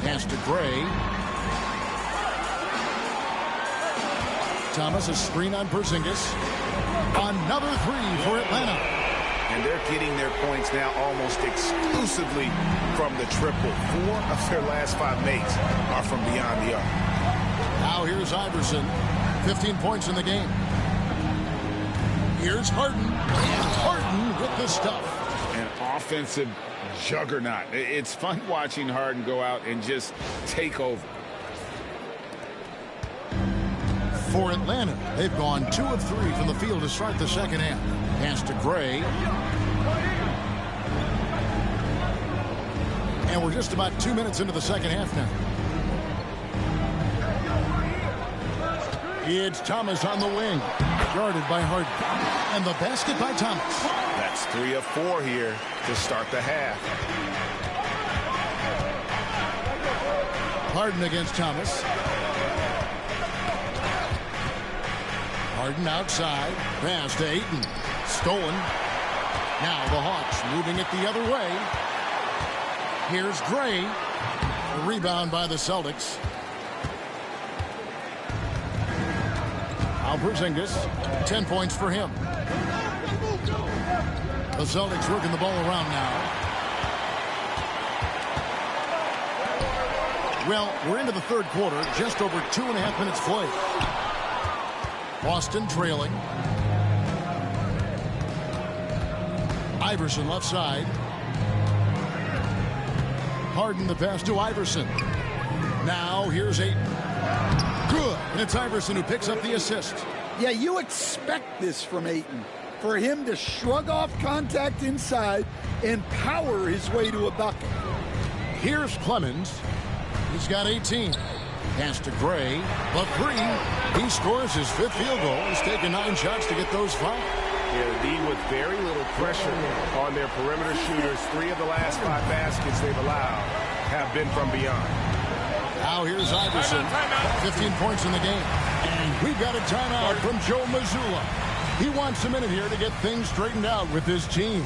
Pass to Gray. Thomas, a screen on Porzingis. Another 3 for Atlanta. And they're getting their points now almost exclusively from the triple. 4 of their last 5 makes are from beyond the arc. Now here's Iverson. 15 points in the game. Here's Harden. And Harden with the stuff. An offensive juggernaut. It's fun watching Harden go out and just take over. For Atlanta, they've gone 2 of 3 from the field to start the second half. Pass to Gray. And we're just about 2 minutes into the second half now. It's Thomas on the wing. Guarded by Harden. And the basket by Thomas. That's 3 of 4 here to start the half. Harden against Thomas. Harden outside. Pass to Ayton. Stolen. Now the Hawks moving it the other way. Here's Gray. The rebound by the Celtics. Al Porzingis. 10 points for him. The Celtics working the ball around now. Well, we're into the third quarter. Just over 2.5 minutes played. Boston trailing. Iverson left side. Harden the pass to Iverson. Now here's Ayton. Good. And it's Iverson who picks up the assist. Yeah, you expect this from Ayton. For him to shrug off contact inside and power his way to a bucket. Here's Clemens. He's got 18. Pass to Gray. The 3. He scores his 5th field goal. He's taken 9 shots to get those 5. Yeah, the D with very little pressure on their perimeter shooters. 3 of the last 5 baskets they've allowed have been from beyond. Now here's Iverson. 15 points in the game. And we've got a timeout from Joe Mazzulla. He wants a minute here to get things straightened out with his team.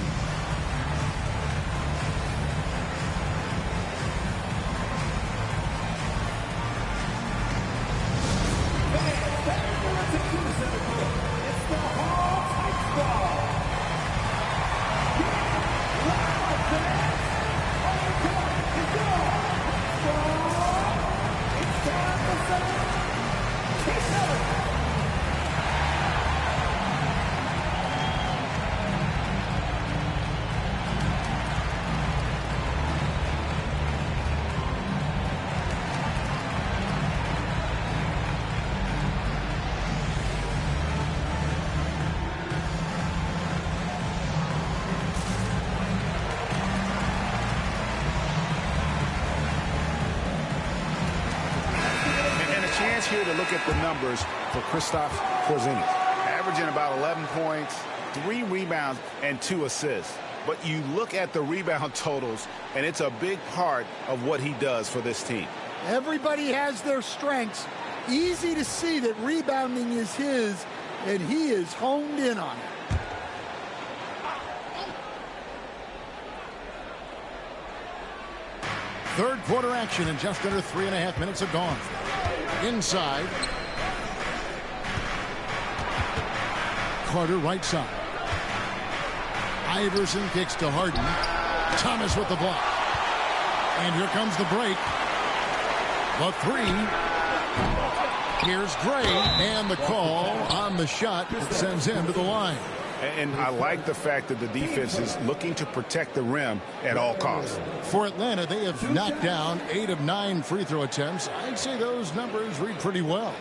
here to look at the numbers for Kristaps Porzingis. Averaging about 11 points, 3 rebounds, and 2 assists. But you look at the rebound totals, and it's a big part of what he does for this team. Everybody has their strengths. Easy to see that rebounding is his, and he is honed in on it. Third quarter action, and just under 3.5 minutes have gone. Inside. Carter right side. Iverson kicks to Harden. Thomas with the block. And here comes the break. The 3. Here's Gray, and the call on the shot that sends him to the line. And I like the fact that the defense is looking to protect the rim at all costs. For Atlanta, they have knocked down 8 of 9 free throw attempts. I'd say those numbers read pretty well.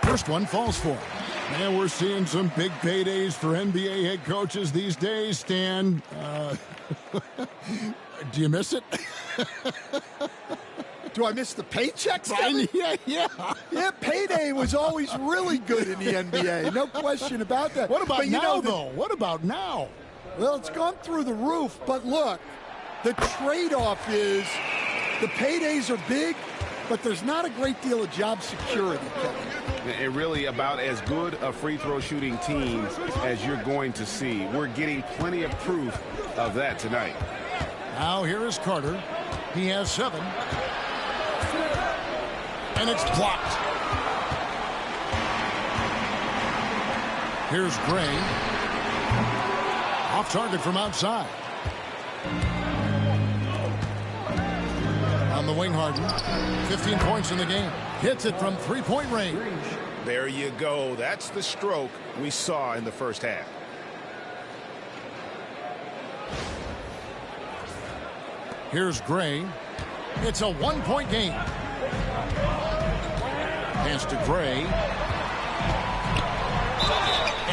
First one falls for him. And we're seeing some big paydays for NBA head coaches these days, Stan. Do you miss it? Do I miss the paychecks? Yeah. Yeah, payday was always really good in the NBA. No question about that. What about but, now, though? What about now? Well, it's gone through the roof. But look, the trade-off is the paydays are big, but there's not a great deal of job security, Kevin. And really about as good a free throw shooting team as you're going to see. We're getting plenty of proof of that tonight. Now here is Carter. He has 7. And it's blocked. Here's Gray. Off target from outside. On the wing, Harden. 15 points in the game. Hits it from 3-point range. There you go. That's the stroke we saw in the first half. Here's Gray. It's a 1-point game. Pass to Gray.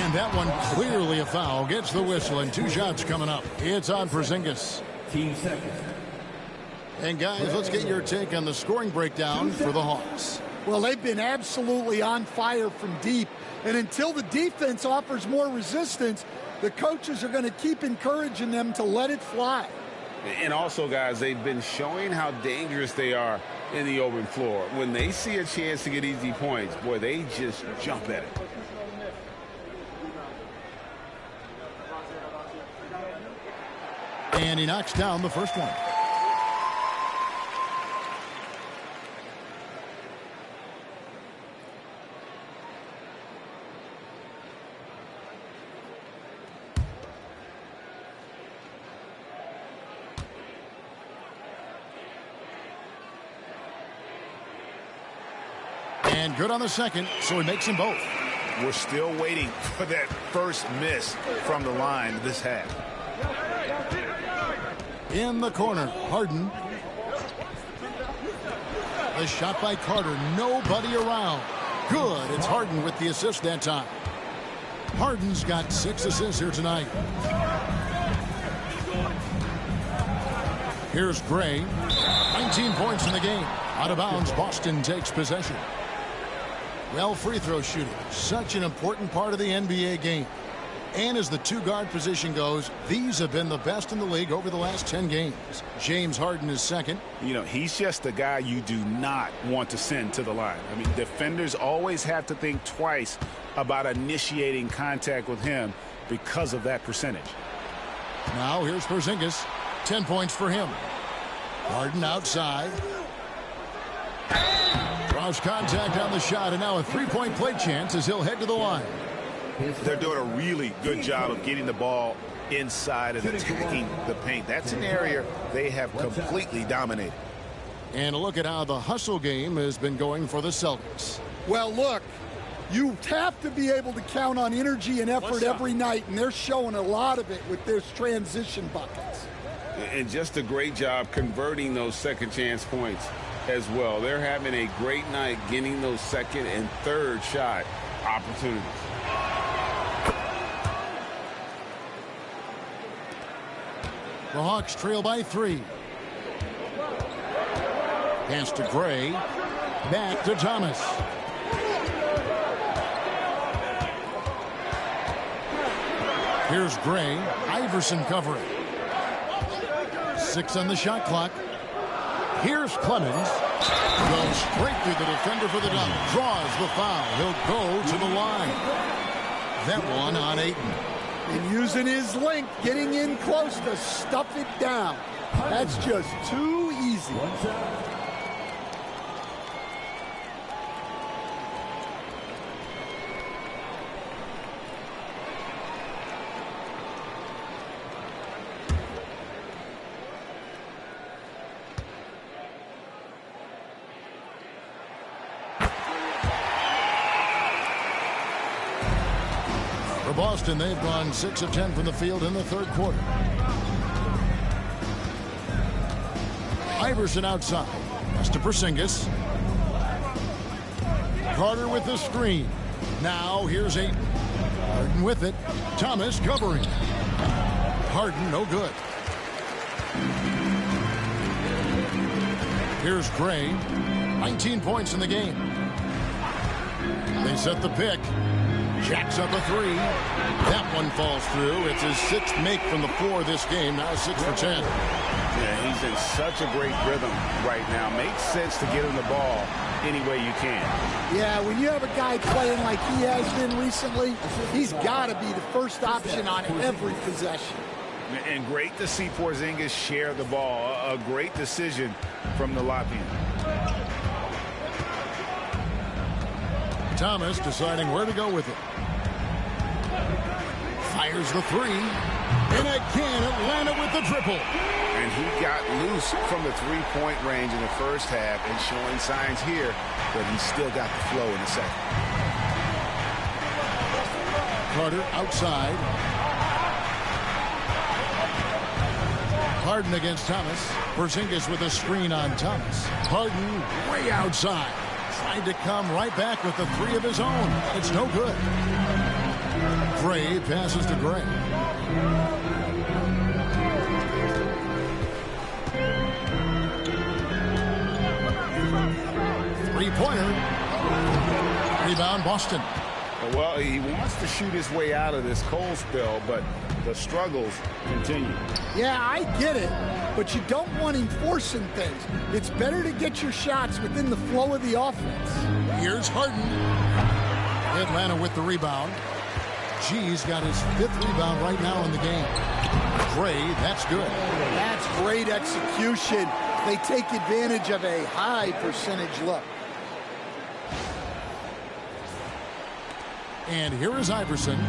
And that one clearly a foul. Gets the whistle, and 2 shots coming up. It's on Porzingis. 15 seconds. And guys, let's get your take on the scoring breakdown for the Hawks. Well, they've been absolutely on fire from deep. And until the defense offers more resistance, the coaches are going to keep encouraging them to let it fly. And also, guys, they've been showing how dangerous they are in the open floor. When they see a chance to get easy points, boy, they just jump at it. And he knocks down the first one. And good on the second, so he makes them both. We're still waiting for that first miss from the line this half. In the corner, Harden. The shot by Carter, nobody around. Good, it's Harden with the assist that time. Harden's got 6 assists here tonight. Here's Gray. 19 points in the game. Out of bounds, Boston takes possession. Well, free throw shooting, such an important part of the NBA game. And as the 2-guard position goes, these have been the best in the league over the last 10 games. James Harden is second. You know, he's just the guy you do not want to send to the line. I mean, defenders always have to think twice about initiating contact with him because of that percentage. Now here's Porzingis. 10 points for him. Harden outside. Draws contact on the shot, and now a 3-point play chance as he'll head to the line. They're doing a really good job of getting the ball inside and attacking the paint. That's an area they have completely dominated. And a look at how the hustle game has been going for the Celtics. Well, look, you have to be able to count on energy and effort every night, and they're showing a lot of it with their transition buckets. And just a great job converting those second chance points. as well. They're having a great night getting those second and third shot opportunities. The Hawks trail by 3. Pass to Gray. Back to Thomas. Here's Gray. Iverson covering. 6 on the shot clock. Here's Clemens. Goes straight through the defender for the dunk. Draws the foul. He'll go to the line. That one on Ayton. And using his length, getting in close to stuff it down. That's just too easy. For Boston, they've gone 6 of 10 from the field in the third quarter. Iverson outside. Pass to Porzingis. Carter with the screen. Now here's Ayton. Harden with it. Thomas covering. Harden no good. Here's Gray. 19 points in the game. They set the pick. Jacks up a 3. That one falls through. It's his 6th make from the floor this game. Now 6 for 10. Yeah, he's in such a great rhythm right now. Makes sense to get him the ball any way you can. Yeah, when you have a guy playing like he has been recently, he's got to be the first option on every possession. And great to see Porzingis share the ball. A great decision from the Latvian. Thomas deciding where to go with it. Fires the 3. And again, Atlanta with the triple. And he got loose from the three-point range in the first half and showing signs here that he's still got the flow in the second. Carter outside. Harden against Thomas. Porzingis with a screen on Thomas. Harden way outside. Tried to come right back with the 3 of his own. It's no good. Gray passes to Gray. Three-pointer. Rebound Boston. Well, he wants to shoot his way out of this cold spell, but the struggles continue. Yeah, I get it, but you don't want him forcing things. It's better to get your shots within the flow of the offense. Here's Harden. Atlanta with the rebound. G's got his 5th rebound right now in the game. Gray, that's good. That's great execution. They take advantage of a high percentage look. And here is Iverson.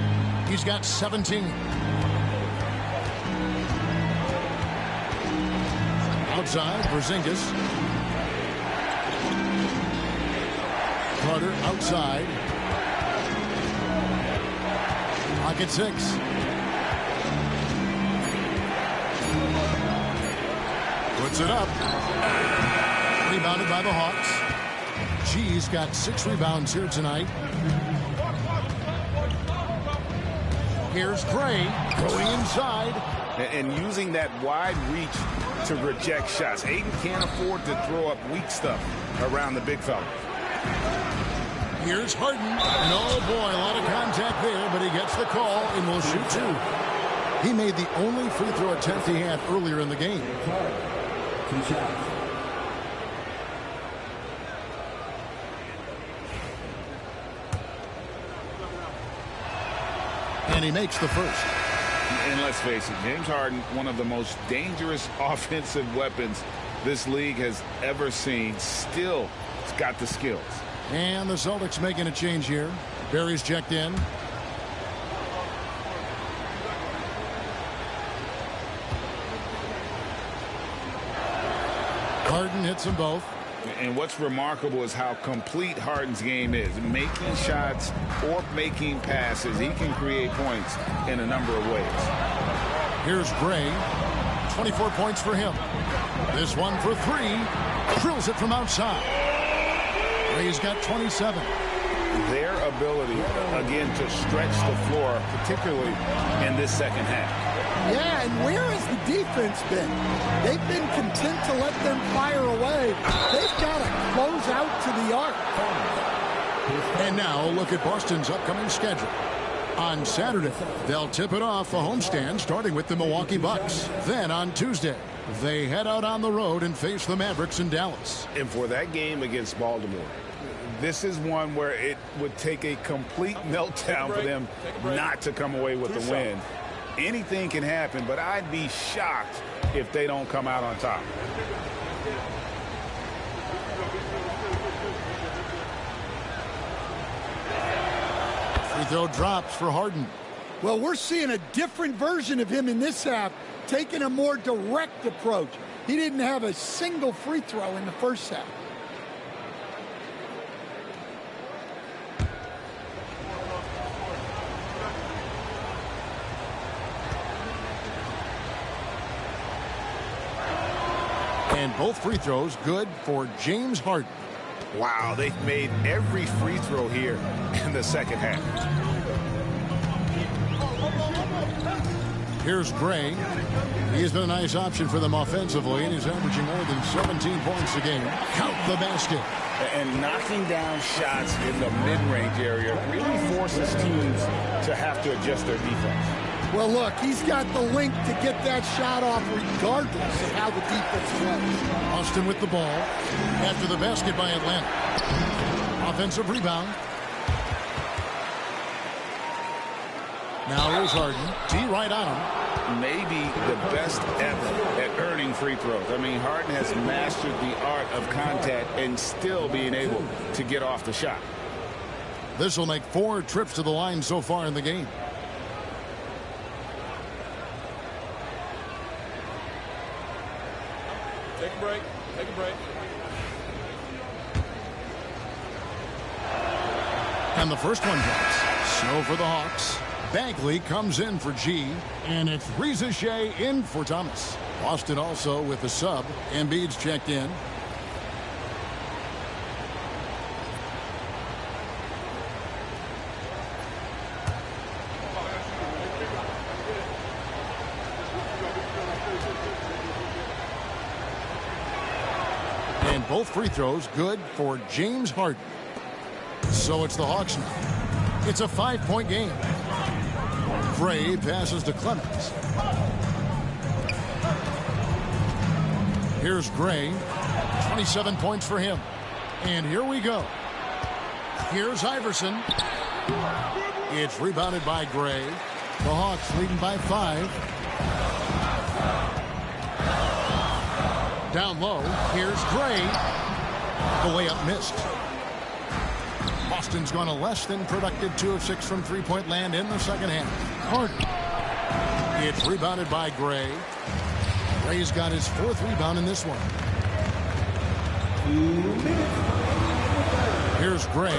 He's got 17. Outside, Porzingis. Carter outside. Pocket 6. Puts it up. Rebounded by the Hawks. G's got 6 rebounds here tonight. Here's Gray going inside. And using that wide reach to reject shots. Ayton can't afford to throw up weak stuff around the big fella. Here's Harden. And oh boy, a lot of contact there, but he gets the call and will shoot 2. He made the only free throw attempt he had earlier in the game. 2 shots. And he makes the first. And let's face it, James Harden, one of the most dangerous offensive weapons this league has ever seen. Still, he's got the skills. And the Celtics making a change here. Barry's checked in. Harden hits them both. And what's remarkable is how complete Harden's game is. Making shots or making passes, he can create points in a number of ways. Here's Gray. 24 points for him. This one for 3. Drills it from outside. Ray's got 27. Their ability, again, to stretch the floor, particularly in this second half. Yeah, and where has the defense been? They've been content to let them fire away. They've got to close out to the arc. And now look at Boston's upcoming schedule. On Saturday, they'll tip it off a homestand starting with the Milwaukee Bucks. Then on Tuesday, they head out on the road and face the Mavericks in Dallas. And for that game against Baltimore, this is one where it would take a complete meltdown for them not to come away with the win. Anything can happen, but I'd be shocked if they don't come out on top. Free throw drops for Harden. Well, we're seeing a different version of him in this half, taking a more direct approach. He didn't have a single free throw in the first half. And both free throws good for James Harden. Wow, they've made every free throw here in the second half. Here's Gray. He's been a nice option for them offensively, and he's averaging more than 17 points a game. Count the basket. And knocking down shots in the mid-range area really forces teams to have to adjust their defense. Well, look, he's got the length to get that shot off regardless of how the defense plays. Austin with the ball after the basket by Atlanta. Offensive rebound. Now here's Harden. T right on him. Maybe the best ever at earning free throws. I mean, Harden has mastered the art of contact and still being able to get off the shot. This will make 4 trips to the line so far in the game. Take a break. Take a break. And the first one drops. So for the Hawks, Bagley comes in for G, and it's Reza Shea in for Thomas. Boston also with the sub. Embiid's checked in. And both free throws good for James Harden. So it's the Hawks now. It's a 5-point game. Gray passes to Clemens. Here's Gray. 27 points for him. And here we go. Here's Iverson. It's rebounded by Gray. The Hawks leading by 5. Down low, here's Gray. The layup missed. Boston's gone a less than productive 2 of 6 from three-point land in the second half. Harden. It's rebounded by Gray. Gray's got his 4th rebound in this one. Here's Gray.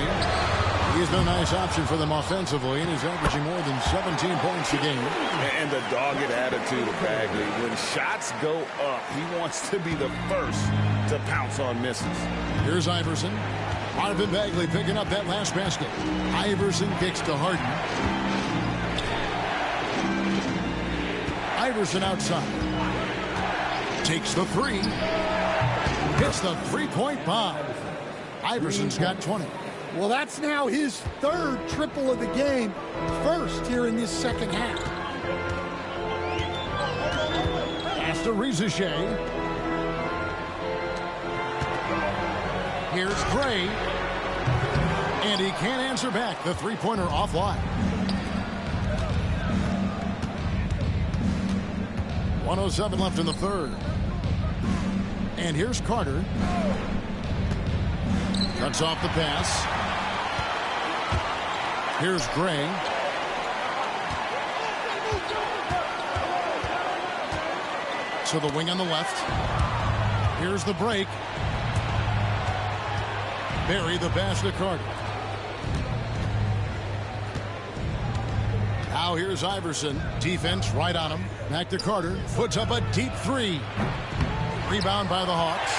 He's been a nice option for them offensively, and he's averaging more than 17 points a game. And the dogged attitude of Bagley. When shots go up, he wants to be the first to pounce on misses. Here's Iverson. Marvin Bagley picking up that last basket. Iverson kicks to Harden. Iverson outside. Takes the 3. Hits the 3-point bomb. Iverson's got 20. Well, that's now his 3rd triple of the game. First here in this second half. Pass to Reza Shea. Here's Gray. And he can't answer back. The 3-pointer offline. 1:07 left in the 3rd. And here's Carter. Cuts off the pass. Here's Gray. To the wing on the left. Here's the break. Barry the pass to Carter. Now here's Iverson. Defense right on him. Back to Carter. Puts up a deep 3. Rebound by the Hawks.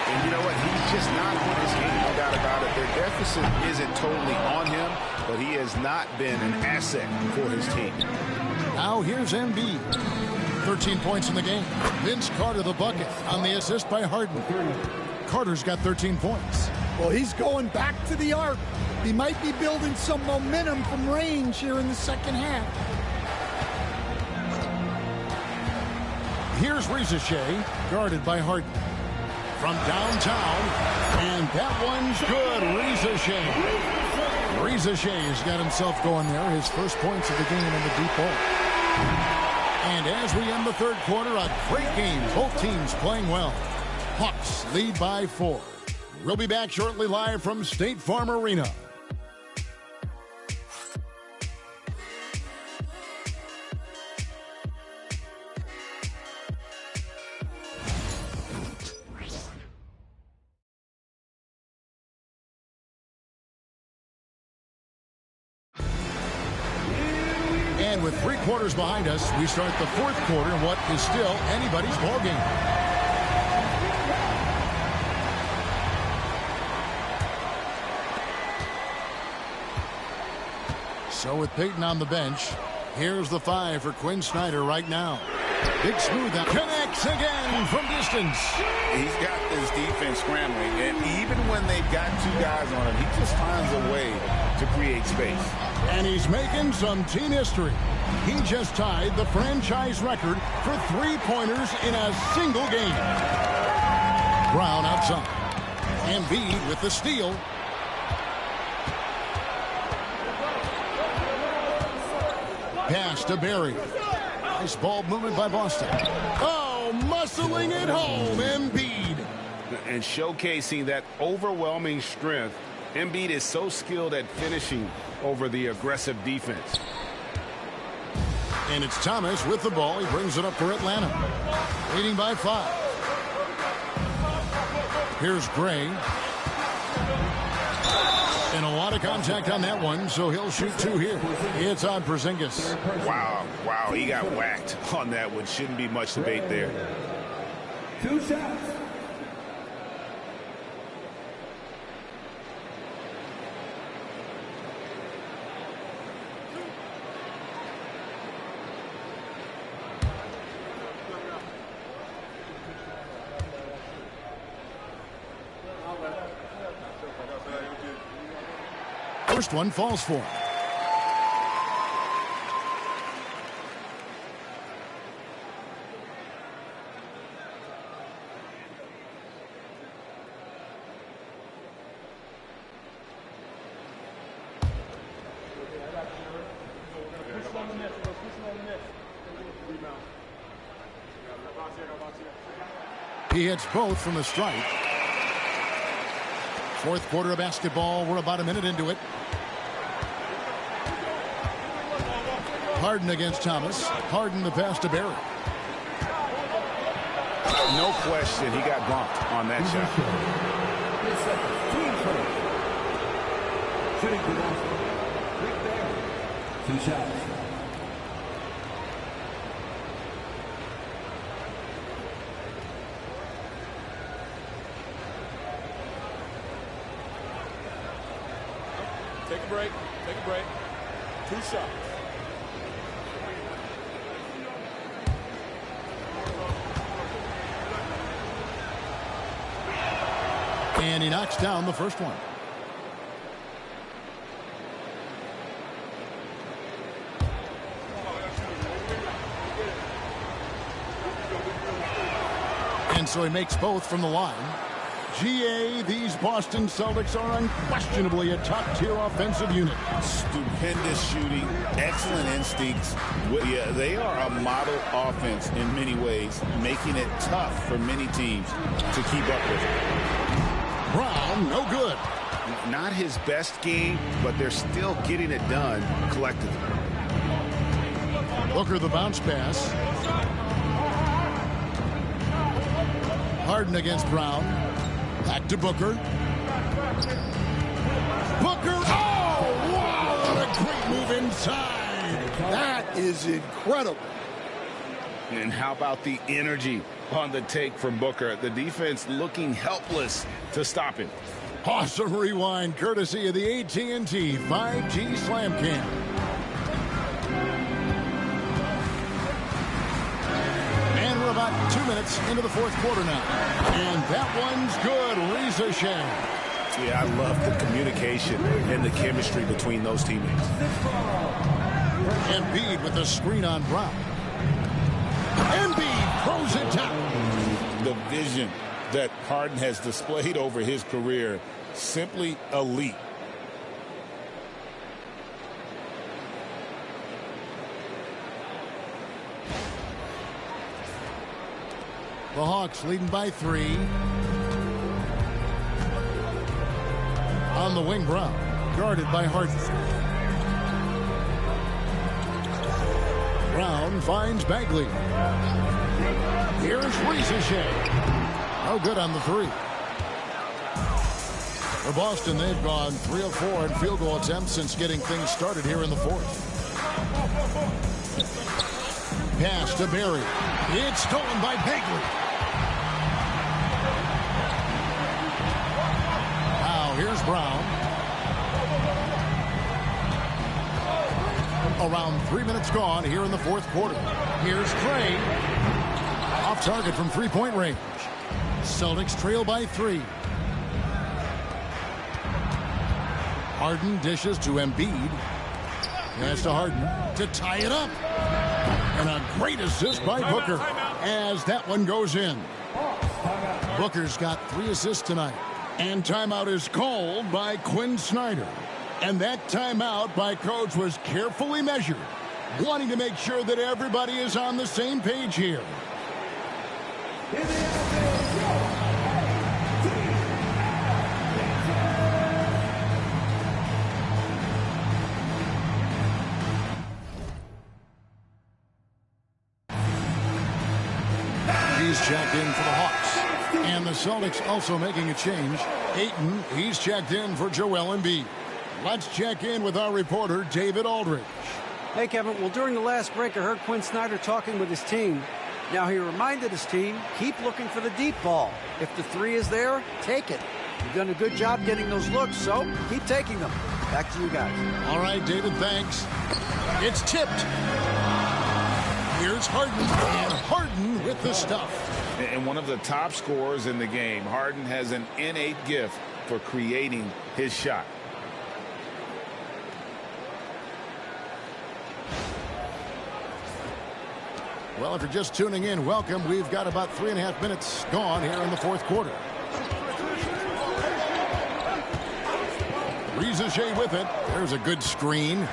And you know what? He's just not on his game, no doubt about it. Their deficit isn't totally on him, but he has not been an asset for his team. Now here's Embiid. 13 points in the game. Vince Carter the bucket on the assist by Harden. Carter's got 13 points. Well, he's going back to the arc. He might be building some momentum from range here in the second half. Here's Reza Shea, guarded by Harden. From downtown, and that one's good. Reza Shea. Reza Shea's got himself going there. His first points of the game in the deep ball. And as we end the third quarter, a great game. Both teams playing well. Hawks lead by 4. We'll be back shortly live from State Farm Arena. And with 3 quarters behind us, we start the fourth quarter in what is still anybody's ball game. So with Payton on the bench, here's the 5 for Quinn Snyder right now. Big smooth out. Connects again from distance. He's got this defense scrambling, and even when they've got 2 guys on him, he just finds a way to create space. And he's making some team history. He just tied the franchise record for 3-pointers in a single game. Brown outside. Embiid with the steal. Pass to Barry. Nice ball movement by Boston. Oh, muscling it home, Embiid. And showcasing that overwhelming strength. Embiid is so skilled at finishing over the aggressive defense. And it's Thomas with the ball. He brings it up for Atlanta. Leading by 5. Here's Gray. And a lot of contact on that one, so he'll shoot 2 here. It's on Porzingis. Wow, he got whacked on that one. Shouldn't be much debate there. 2 shots. First one falls for him. He hits both from the strike. Fourth quarter of basketball. We're about a minute into it. Harden against Thomas. Harden the pass to Barry. No question he got bumped on that shot. Shooting Rick Barry. 2 shots. Take a break. Take a break. 2 shots. And he knocks down the first one. And so he makes both from the line. GA, these Boston Celtics are unquestionably a top-tier offensive unit. Stupendous shooting, excellent instincts. Yeah, they are a model offense in many ways, making it tough for many teams to keep up with it. Brown, no good. Not his best game, but they're still getting it done collectively. Booker the bounce pass. Harden against Brown. Back to Booker. Booker. Oh, wow, what a great move inside. That is incredible. And how about the energy on the take from Booker. The defense looking helpless to stop him. Awesome rewind courtesy of the AT&T 5G Slam Cam. And we're about 2 minutes into the fourth quarter now. And that one's good. Reza Shea. Yeah, I love the communication and the chemistry between those teammates. Embiid with the screen on Brown. Embiid throws it down. The vision that Harden has displayed over his career, simply elite. The Hawks leading by 3. On the wing, Brown, guarded by Harden. Brown finds Bagley. Here's Reza Shea. No good on the 3. For Boston, they've gone 3 of 4 in field goal attempts since getting things started here in the fourth. Pass to Barry. It's stolen by Bagley. Here's Brown. Around 3 minutes gone here in the fourth quarter. Here's Trey. Off target from three-point range. Celtics trail by 3. Harden dishes to Embiid. Pass to Harden to tie it up. And a great assist by Booker as that one goes in. Booker's got 3 assists tonight. And timeout is called by Quinn Snyder. And that timeout by Coach was carefully measured, wanting to make sure that everybody is on the same page here. He's checked in for the Hawks. And the Celtics also making a change. Ayton, he's checked in for Joel Embiid. Let's check in with our reporter, David Aldridge. Hey, Kevin. Well, during the last break, I heard Quinn Snyder talking with his team. Now, he reminded his team, keep looking for the deep ball. If the 3 is there, take it. You've done a good job getting those looks, so keep taking them. Back to you guys. All right, David, thanks. It's tipped. Here's Harden, and Harden with the stuff. And one of the top scorers in the game, Harden has an innate gift for creating his shot. Well, if you're just tuning in, welcome. We've got about 3.5 minutes gone here in the fourth quarter. Reza Shea with it. There's a good screen.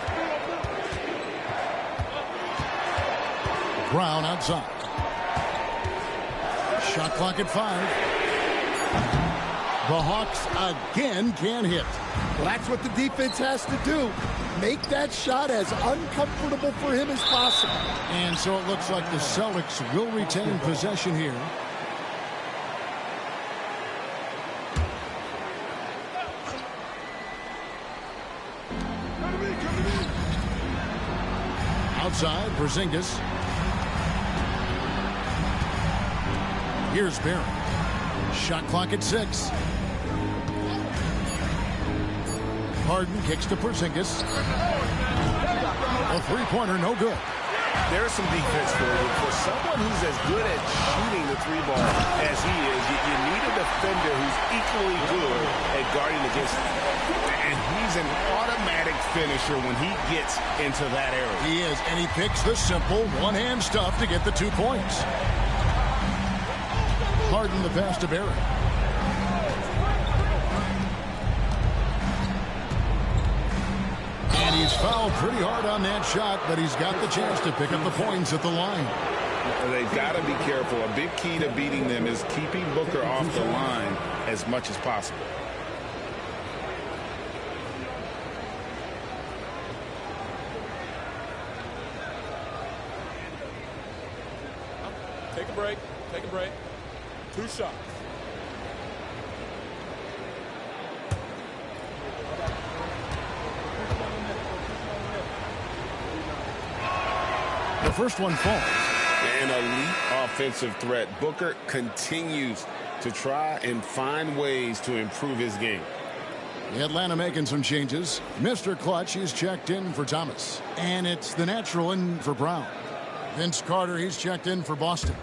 Brown outside. Shot clock at 5. The Hawks again can't hit. Well, that's what the defense has to do. Make that shot as uncomfortable for him as possible. And so it looks like the Celtics will retain possession here. Outside, Porzingis. Here's Barry. Shot clock at 6. Harden kicks to Porzingis. A three-pointer, no good. There's some defense for you. For someone who's as good at shooting the 3-ball as he is, you need a defender who's equally good at guarding against him. And he's an automatic finisher when he gets into that area. He is, and he picks the simple one-hand stuff to get the 2 points. Harden the pass to Barry. And he's fouled pretty hard on that shot, but he's got the chance to pick up the points at the line. They've got to be careful. A big key to beating them is keeping Booker off the line as much as possible. Take a break. Take a break. 2 shots. The first one falls. An elite offensive threat. Booker continues to try and find ways to improve his game. Atlanta making some changes. Mr. Clutch, he's checked in for Thomas. And it's the natural in for Brown. Vince Carter, he's checked in for Boston.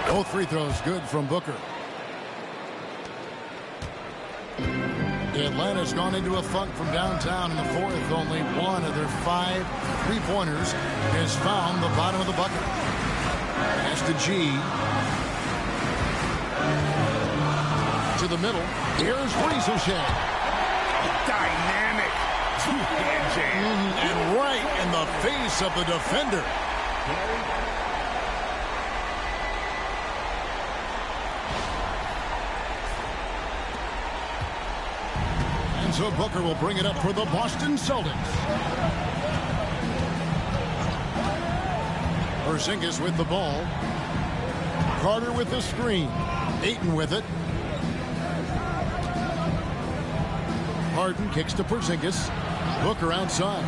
Both free throws good from Booker. Atlanta's gone into a funk from downtown in the fourth. Only one of their 5 3-pointers has found the bottom of the bucket. Pass to G. To the middle. Here's Ricochet. Dynamic two-hand jam. And right in the face of the defender. And so Booker will bring it up for the Boston Celtics. Porzingis with the ball. Carter with the screen. Ayton with it. Harden kicks to Porzingis. Booker outside.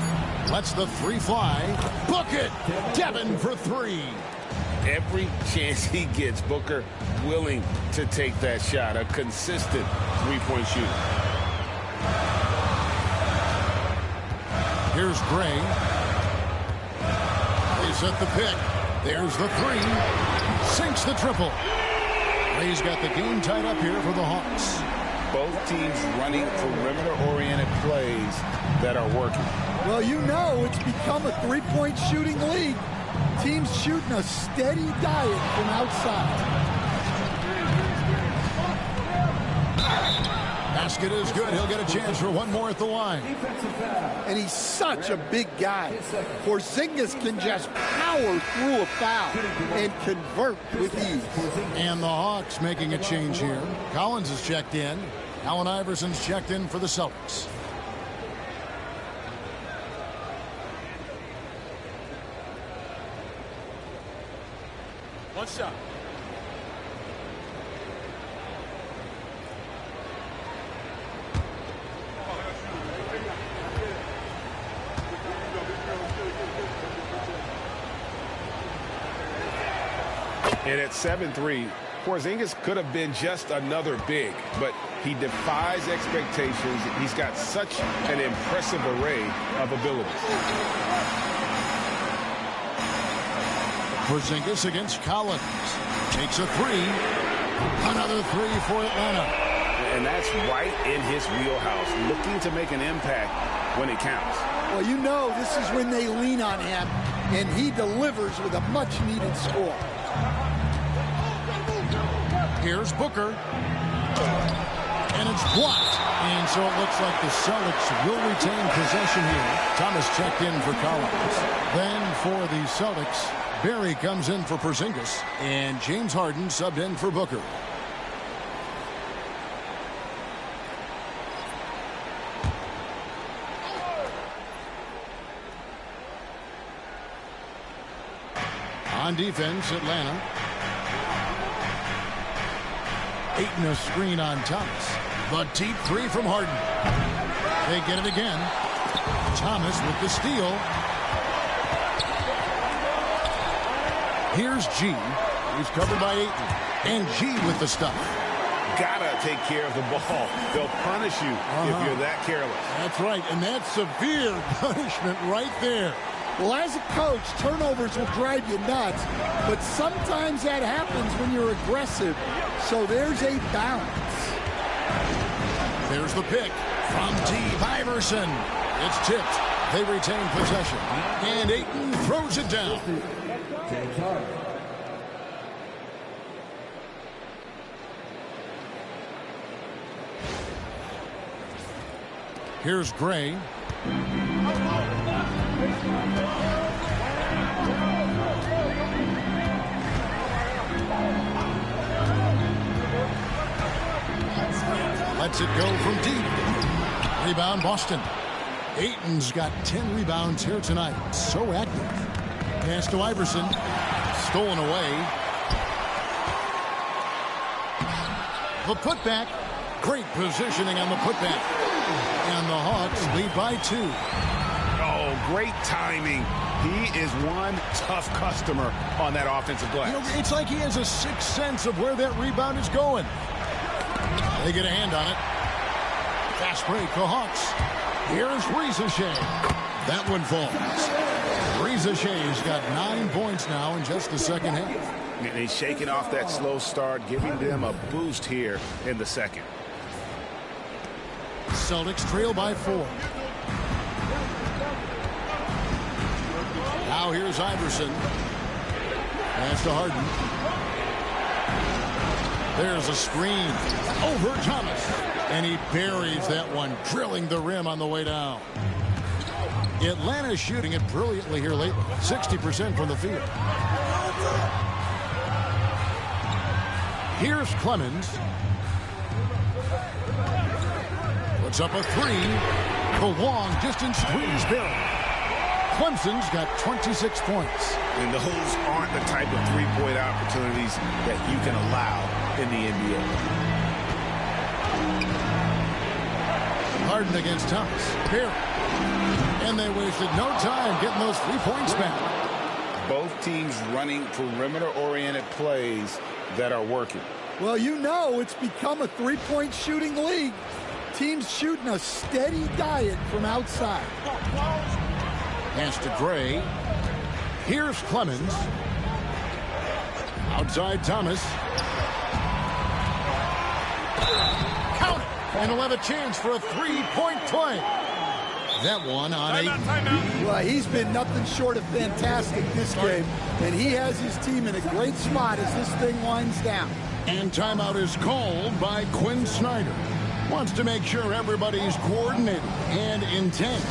Lets the 3 fly. Book it! Devin for 3. Every chance he gets, Booker willing to take that shot. A consistent three-point shooter. Here's Gray. They set the pick. There's the 3. Sinks the triple. Gray's got the game tied up here for the Hawks. Both teams running perimeter-oriented plays that are working. Well, you know it's become a three-point shooting league. Teams shooting a steady diet from outside. Basket is good. He'll get a chance for one more at the line. And he's such a big guy. Porzingis can just power through a foul and convert with ease. And the Hawks making a change here. Collins is checked in. Allen Iverson's checked in for the Celtics. One shot. And at 7'3", Porzingis could have been just another big, but he defies expectations. He's got such an impressive array of abilities. Porzingis against Collins. Takes a 3. Another 3 for Atlanta. And that's right in his wheelhouse, looking to make an impact when it counts. Well, you know this is when they lean on him, and he delivers with a much-needed score. Here's Booker. And it's blocked. And so it looks like the Celtics will retain possession here. Thomas checked in for Collins. Then for the Celtics, Barry comes in for Porzingis. And James Harden subbed in for Booker. On defense, Atlanta. Ayton a screen on Thomas. The deep 3 from Harden. They get it again. Thomas with the steal. Here's G. He's covered by Ayton. And G with the stuff. Gotta take care of the ball. They'll punish you if you're that careless. That's right, and that's severe punishment right there. Well, as a coach, turnovers will drive you nuts, but sometimes that happens when you're aggressive. So there's a balance. There's the pick from deep. Iverson. It's tipped. They retain possession. And Ayton throws it down. Here's Gray. Lets it go from deep. Rebound Boston. Ayton's got 10 rebounds here tonight. So active. Pass to Iverson. Stolen away. The putback. Great positioning on the putback. And the Hawks lead by 2. Oh, great timing. He is one tough customer on that offensive glass. You know, it's like he has a sixth sense of where that rebound is going. They get a hand on it. Fast break, the Hawks. Here's Rizachet. That one falls. Rizachet's got 9 points now in just the second half. And he's shaking off that slow start, giving them a boost here in the second. Celtics trail by 4. Now here's Iverson. Pass to Harden. There's a screen over Thomas. And he buries that one, drilling the rim on the way down. Atlanta's shooting it brilliantly here lately. 60% from the field. Here's Clemens. Puts up a 3. The long distance squeeze barrel. Clemson's got 26 points. And those aren't the type of three-point opportunities that you can allow in the NBA. Harden against Thomas. Barry. And they wasted no time getting those 3 points back. Both teams running perimeter-oriented plays that are working. Well, you know it's become a three-point shooting league. Teams shooting a steady diet from outside. Pass to Gray. Here's Clemens. Outside Thomas. Count it. And he'll have a chance for a three-point play. That one on 8. Well, he's been nothing short of fantastic this game. And he has his team in a great spot as this thing winds down. And timeout is called by Quinn Snyder. Wants to make sure everybody's coordinated and intent.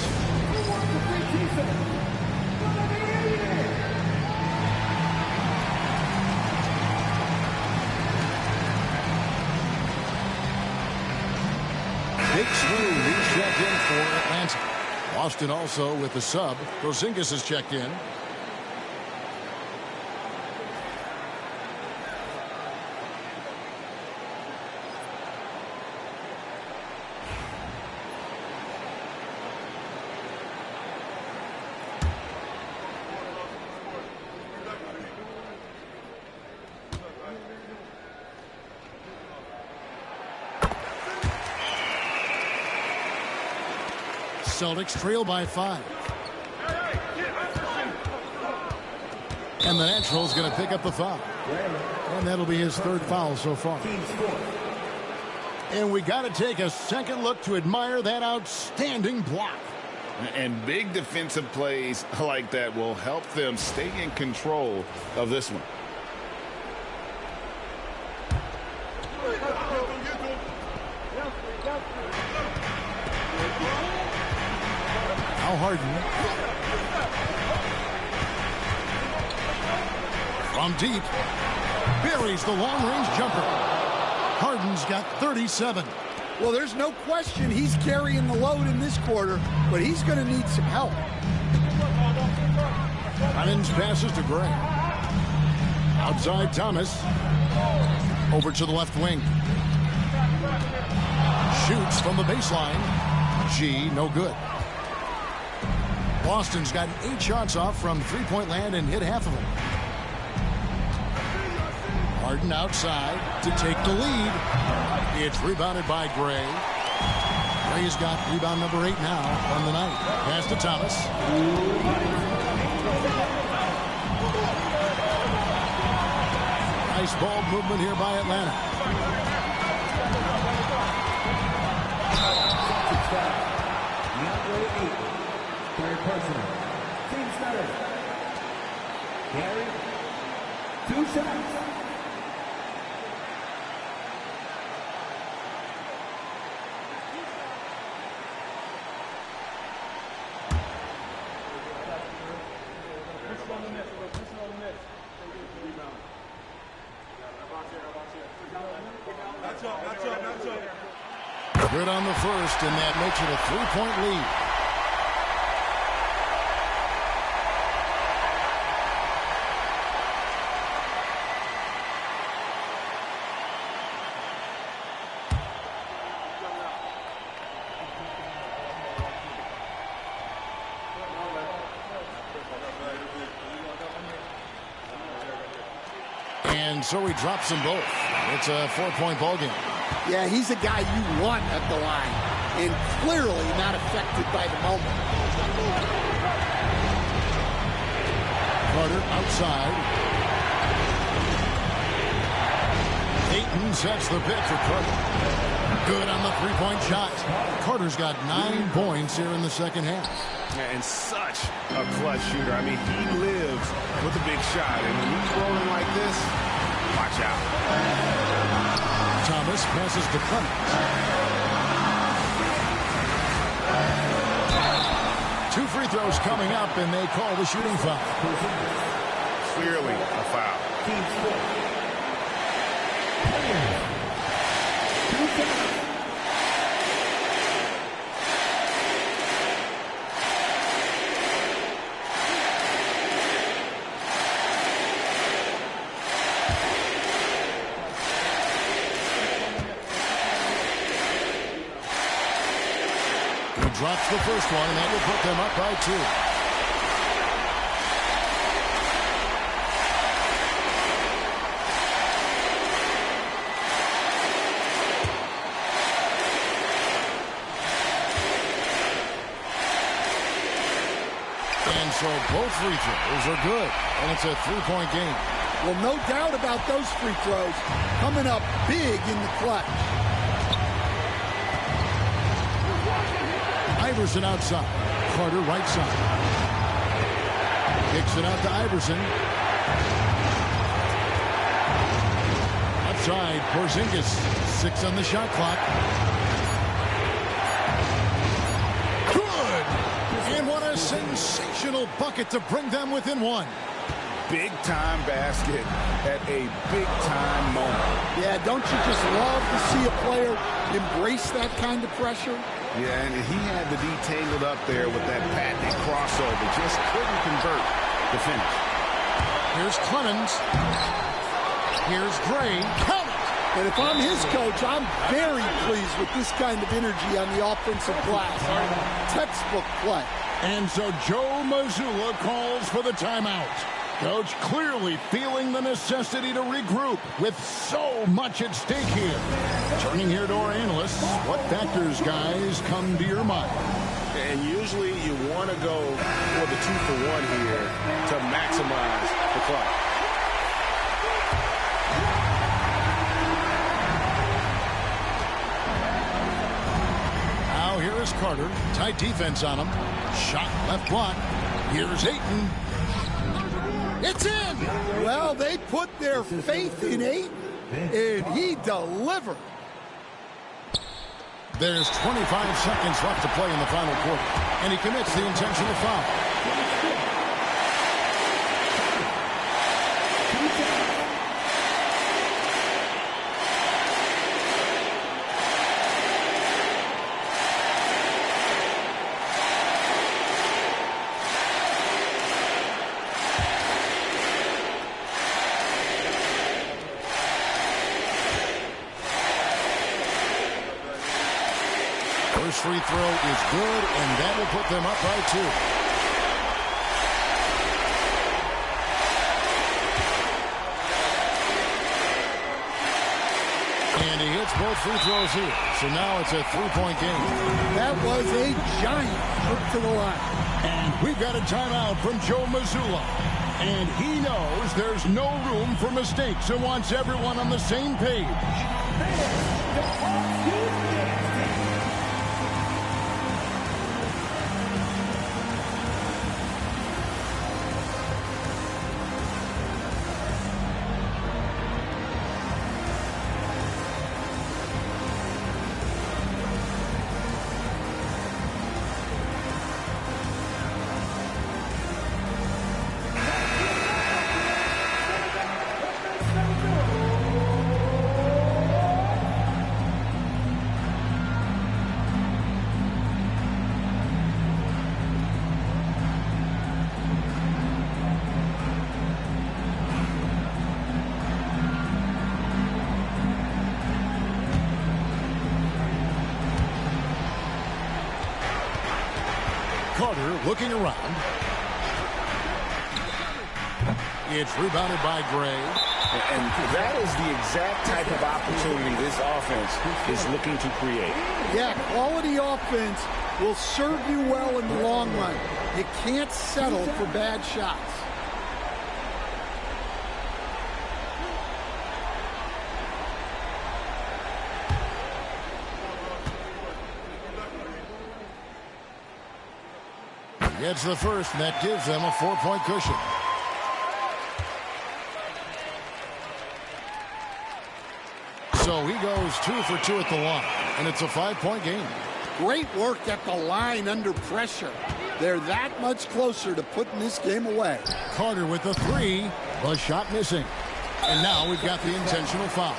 Big Smooth, he's checked in for Atlanta. Boston also with the sub. Porzingis is checked in. Celtics trail by 5. And the Natural's going to pick up the foul. And that'll be his 3rd foul so far. And we got to take a second look to admire that outstanding block. And big defensive plays like that will help them stay in control of this one. Now Harden. From deep. Buries the long-range jumper. Harden's got 37. Well, there's no question he's carrying the load in this quarter, but he's going to need some help. Clemens passes to Gray. Outside Thomas. Over to the left wing. Shoots from the baseline. G, no good. Boston's got 8 shots off from three-point land and hit half of them. Harden outside to take the lead. It's rebounded by Gray. Gray's got rebound number 8 now on the night. Pass to Thomas. Nice ball movement here by Atlanta. Third personal. Team starter. Gary, 2 shots. Good on the first, and that makes it a 3-point lead. And so he drops them both. It's a 4-point ball game. Yeah, he's a guy you want at the line, and clearly not affected by the moment. Carter outside. Ayton sets the pick for Carter. Good on the three-point shot. Carter's got 9 points here in the second half. And such a clutch shooter. I mean, he lives with a big shot. And when he's rolling like this, watch out. Thomas passes to Clemens. 2 free throws coming up, and they call the shooting foul. Clearly a foul. Drops the first one, and that will put them up by 2. And so both free throws are good, and it's a 3-point game. Well, no doubt about those free throws coming up big in the clutch. Iverson outside. Carter right side. Kicks it out to Iverson. Outside, Porzingis. 6 on the shot clock. Good! And what a sensational bucket to bring them within 1. Big-time basket at a big-time moment. Yeah, don't you just love to see a player embrace that kind of pressure? Yeah, and he had the D tangled up there with that patented crossover. Just couldn't convert the finish. Here's Clemens. Here's Gray. Count it! And if I'm his coach, I'm very pleased with this kind of energy on the offensive glass. Textbook play. And so Joe Mazzulla calls for the timeout. Coach clearly feeling the necessity to regroup with so much at stake here. Turning here to our analysts, what factors, guys, come to your mind? And usually you want to go for the 2-for-1 here to maximize the clock. Now here is Carter. Tight defense on him. Shot left block. Here's Ayton. It's in! Well, they put their faith in Ayton, and he delivered. There's 25 seconds left to play in the final quarter, and he commits the intentional foul. First free throw is good, and that will put them up by 2. And he hits both free throws here. So now it's a 3-point game. That was a giant trip to the line. And we've got a timeout from Joe Mazzulla. And he knows there's no room for mistakes and wants everyone on the same page. Carter looking around. It's rebounded by Gray. And that is the exact type of opportunity this offense is looking to create. Yeah, quality offense will serve you well in the long run. You can't settle for bad shots. Gets the first, and that gives them a 4-point cushion. So he goes 2 for 2 at the line, and it's a 5-point game. Great work at the line under pressure. They're that much closer to putting this game away. Carter with the 3, the shot missing. And now we've got the intentional foul.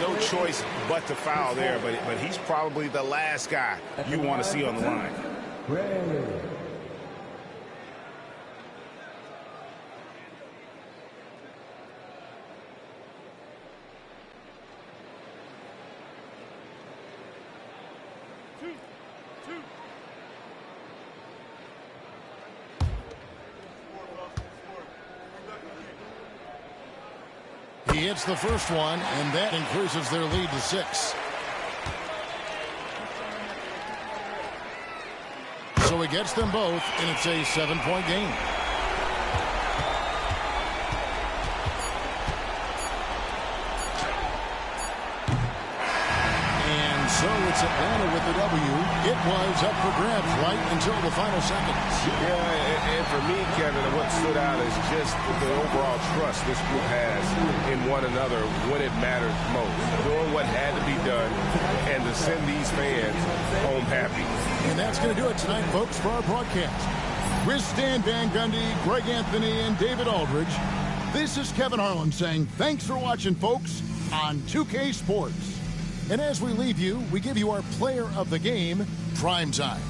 No choice but to foul there, but he's probably the last guy you want to see on the line. He hits the first one, and that increases their lead to 6. So he gets them both, and it's a 7-point game. And so it's Atlanta with the W. It was up for grabs right until the final seconds. Yeah, and for me, Kevin, what stood out is just the overall trust this group has in one another when it matters most. Doing what had to be done and to send these fans home happy. And that's going to do it tonight, folks, for our broadcast. With Stan Van Gundy, Greg Anthony, and David Aldridge, this is Kevin Harlan saying thanks for watching, folks, on 2K Sports. And as we leave you, we give you our player of the game, Prime Time.